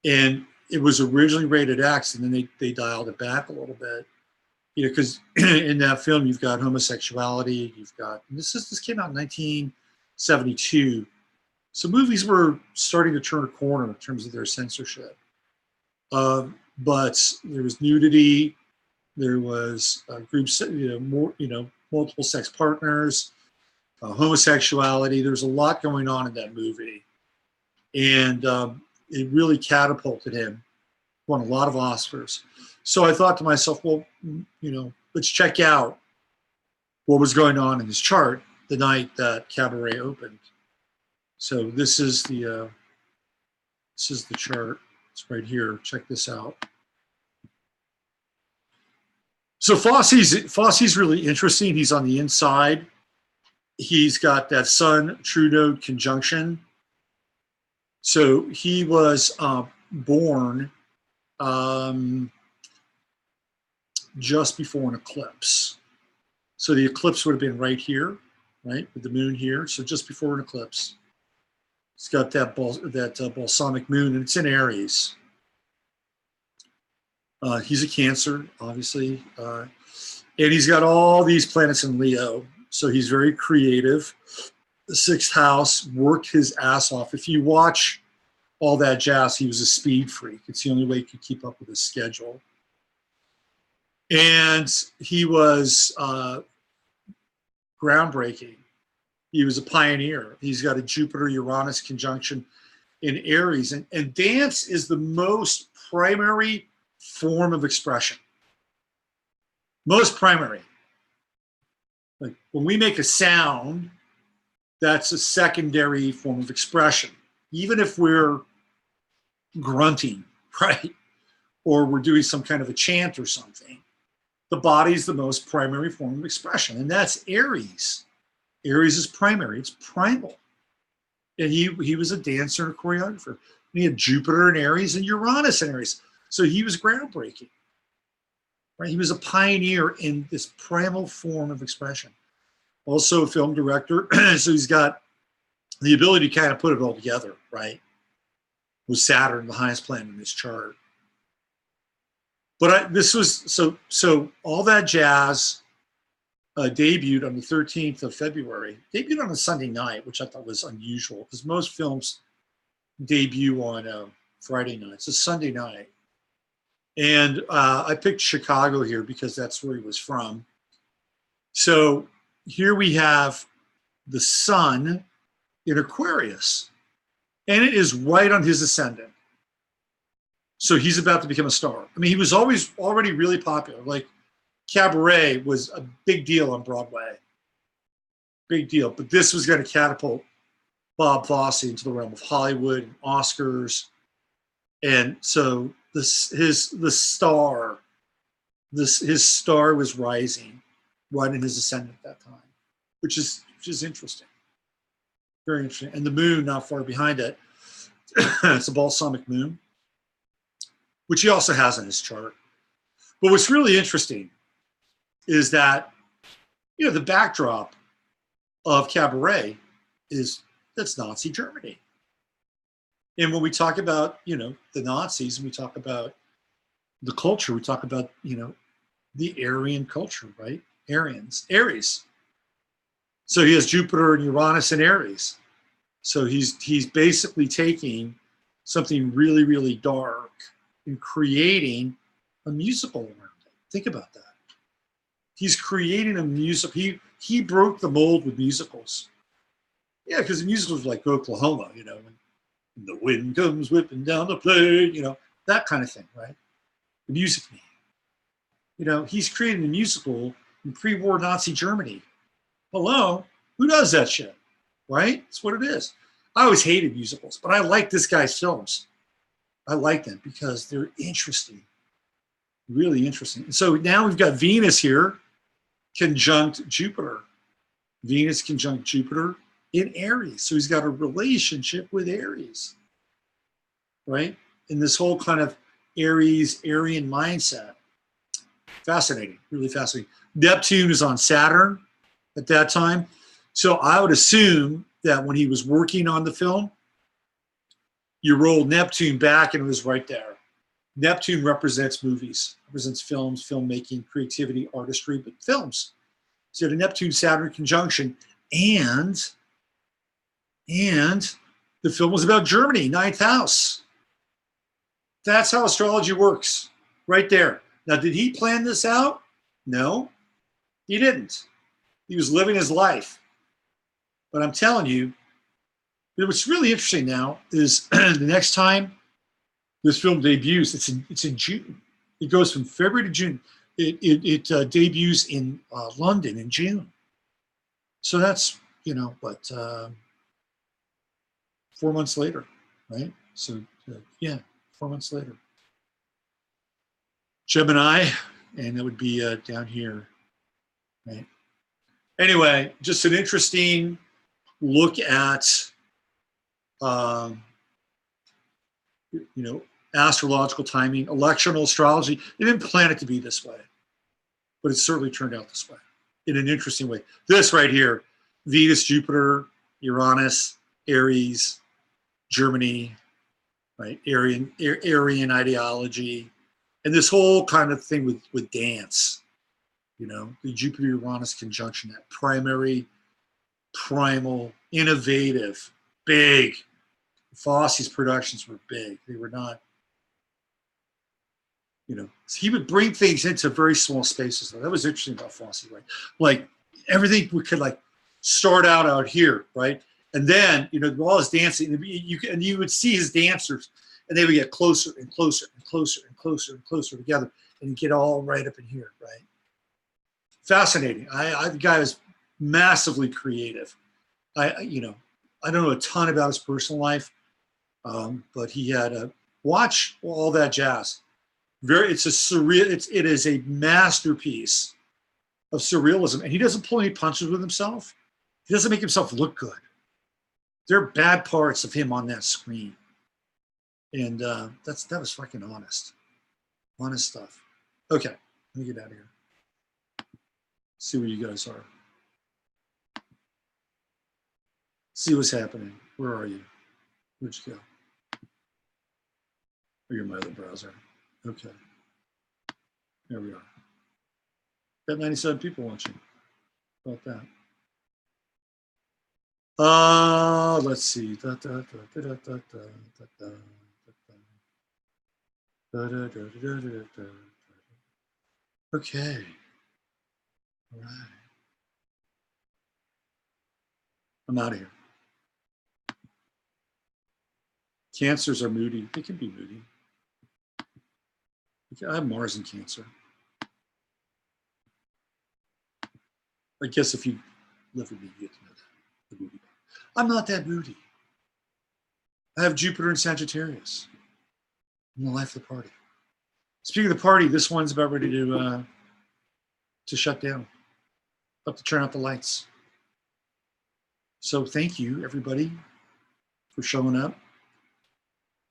And it was originally rated X, and then they dialed it back a little bit. You know, because in that film you've got homosexuality, this came out in 1972. So movies were starting to turn a corner in terms of their censorship. But there was nudity, there was groups, multiple sex partners, homosexuality. There's a lot going on in that movie. And it really catapulted him, won a lot of Oscars. So I thought to myself, well, you know, let's check out what was going on in his chart the night that Cabaret opened. So this is the chart. It's right here. Check this out. So Fosse's really interesting. He's on the inside. He's got that Sun true node conjunction. So he was born just before an eclipse. So the eclipse would have been right here, right, with the moon here. So just before an eclipse. It's got that balsamic moon, and it's in Aries. He's a Cancer, obviously. And he's got all these planets in Leo. So he's very creative. The sixth house, worked his ass off. If you watch All That Jazz, he was a speed freak. It's the only way he could keep up with his schedule. And he was groundbreaking. He was a pioneer. He's got a Jupiter-Uranus conjunction in Aries. And dance is the most primary form of expression. Most primary. Like when we make a sound, that's a secondary form of expression. Even if we're grunting, right? Or we're doing some kind of a chant or something, the body is the most primary form of expression. And that's Aries. Aries is primary. It's primal. And he was a dancer and a choreographer. And he had Jupiter in Aries and Uranus in Aries. So he was groundbreaking. Right? He was a pioneer in this primal form of expression. Also a film director. So he's got the ability to kind of put it all together, right? With Saturn, the highest planet in his chart. But this was, so all that jazz debuted on the 13th of February. Debuted on a Sunday night, which I thought was unusual because most films debut on Friday night. It's a Sunday night. And I picked Chicago here because that's where he was from. So here we have the sun in Aquarius. And it is right on his ascendant. So he's about to become a star. I mean, he was always already really popular. Like Cabaret was a big deal on Broadway. Big deal. But this was going to catapult Bob Fosse into the realm of Hollywood and Oscars. And so his star was rising right in his ascendant at that time, which is interesting. Very interesting. And the moon not far behind it. It's a balsamic moon, which he also has in his chart. But what's really interesting is that, the backdrop of Cabaret that's Nazi Germany. And when we talk about, the Nazis, and we talk about the culture, we talk about, the Aryan culture, right? Aries. So he has Jupiter and Uranus in Aries. So he's basically taking something really, really dark and creating a musical around it. Think about that. He's creating a musical. He broke the mold with musicals. Yeah, because the musicals were like Oklahoma, when the wind comes whipping down the plain, that kind of thing, right? The Music Man. He's creating a musical in pre-war Nazi Germany. Hello? Who does that shit? Right? That's what it is. I always hated musicals, but I like this guy's films. I like them because they're interesting. Really interesting. And so now we've got Venus here, conjunct Jupiter. Venus conjunct Jupiter in Aries. So he's got a relationship with Aries, right? In this whole kind of Aryan mindset. Fascinating, really fascinating. Neptune is on Saturn at that time. So I would assume that when he was working on the film, you roll Neptune back and it was right there. Neptune represents movies, represents films, filmmaking, creativity, artistry, but films. So you had a Neptune-Saturn conjunction, and the film was about Germany, ninth house. That's how astrology works, right there. Now, did he plan this out? No, he didn't. He was living his life. But I'm telling you, what's really interesting now is the next time this film debuts, it's in June. It goes from February to June. It debuts in London in June. So that's 4 months later, right? So 4 months later. Gemini, and that would be down here, right? Anyway, just an interesting look at astrological timing, electional astrology. They didn't plan it to be this way, but it certainly turned out this way in an interesting way. This right here, Venus, Jupiter, Uranus, Aries, Germany, right? Aryan ideology, and this whole kind of thing with dance. The Jupiter-Uranus conjunction, that primary, primal, innovative, big. Fosse's productions were big. They were not You know, so he would bring things into very small spaces. That was interesting about Fosse, right? Like everything we could like start out here, right? And then, you know, while his dancing, and you would see his dancers, and they would get closer and closer and closer and closer and closer together, and get all right up in here, right? Fascinating. The guy was massively creative. You know, I don't know a ton about his personal life, but he had a watch all that jazz. It's a surreal. It is a masterpiece of surrealism, and he doesn't pull any punches with himself. He doesn't make himself look good. There are bad parts of him on that screen, and that was fucking honest stuff. Okay, let me get out of here. See where you guys are. See what's happening. Where are you? Where'd you go? Oh, you're my other browser. Okay. There we are. Got 97 people watching. How about that? Let's see. Okay. All right. I'm out of here. Cancers are moody. They can be moody. I have Mars in Cancer. I guess if you live with me, you get to know that. The moody. I'm not that moody. I have Jupiter in Sagittarius. I'm the life of the party. Speaking of the party, this one's about ready to shut down. About to turn out the lights. So thank you, everybody, for showing up.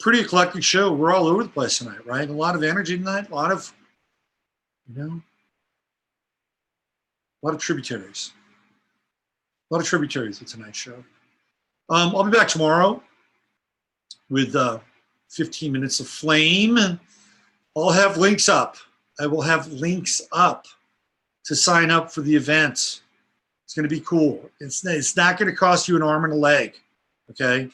Pretty eclectic show. We're all over the place tonight, right? A lot of energy tonight. A lot of, you know, a lot of tributaries. A lot of tributaries of tonight's show. I'll be back tomorrow with 15 minutes of flame. I'll have links up. I will have links up to sign up for the event. It's going to be cool. It's not going to cost you an arm and a leg, okay?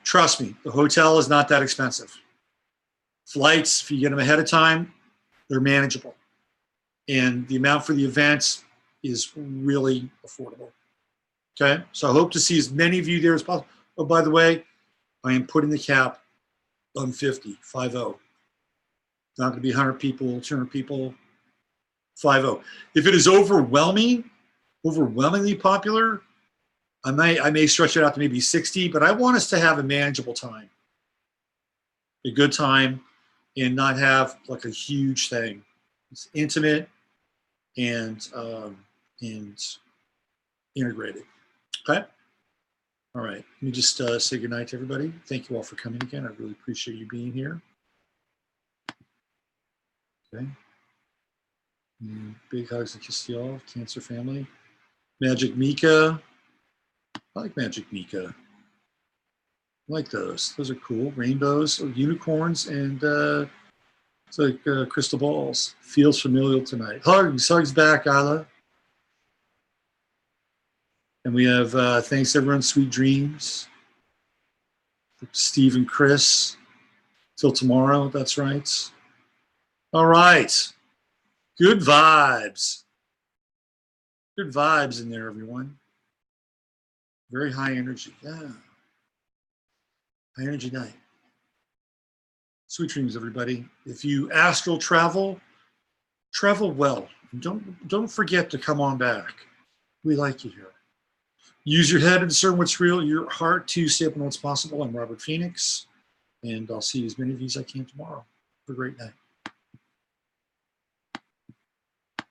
Trust me, the hotel is not that expensive. Flights, if you get them ahead of time, they're manageable. And the amount for the event is really affordable. Okay, so I hope to see as many of you there as possible. Oh, by the way, I am putting the cap on 50, 50. Not going to be 100 people, 200 people, 50. If it is overwhelmingly popular, I may stretch it out to maybe 60, but I want us to have a manageable time, a good time, and not have like a huge thing. It's intimate and integrated. Okay. All right. Let me just say goodnight to everybody. Thank you all for coming again. I really appreciate you being here. Okay. Big hugs and kisses to y'all, Cancer family. Magic Mika. I like Magic Mika. I like those. Those are cool. Rainbows, unicorns, and it's like crystal balls. Feels familial tonight. Hugs back, Isla. And we have thanks everyone. Sweet dreams. Steve and Chris. Till tomorrow. That's right. All right. Good vibes. Good vibes in there, everyone. Very high energy. Yeah. High energy night. Sweet dreams, everybody. If you astral travel, travel well. Don't forget to come on back. We like you here. Use your head to discern what's real, your heart to stay up on what's possible. I'm Robert Phoenix, and I'll see as many of you as I can tomorrow. Have a great night.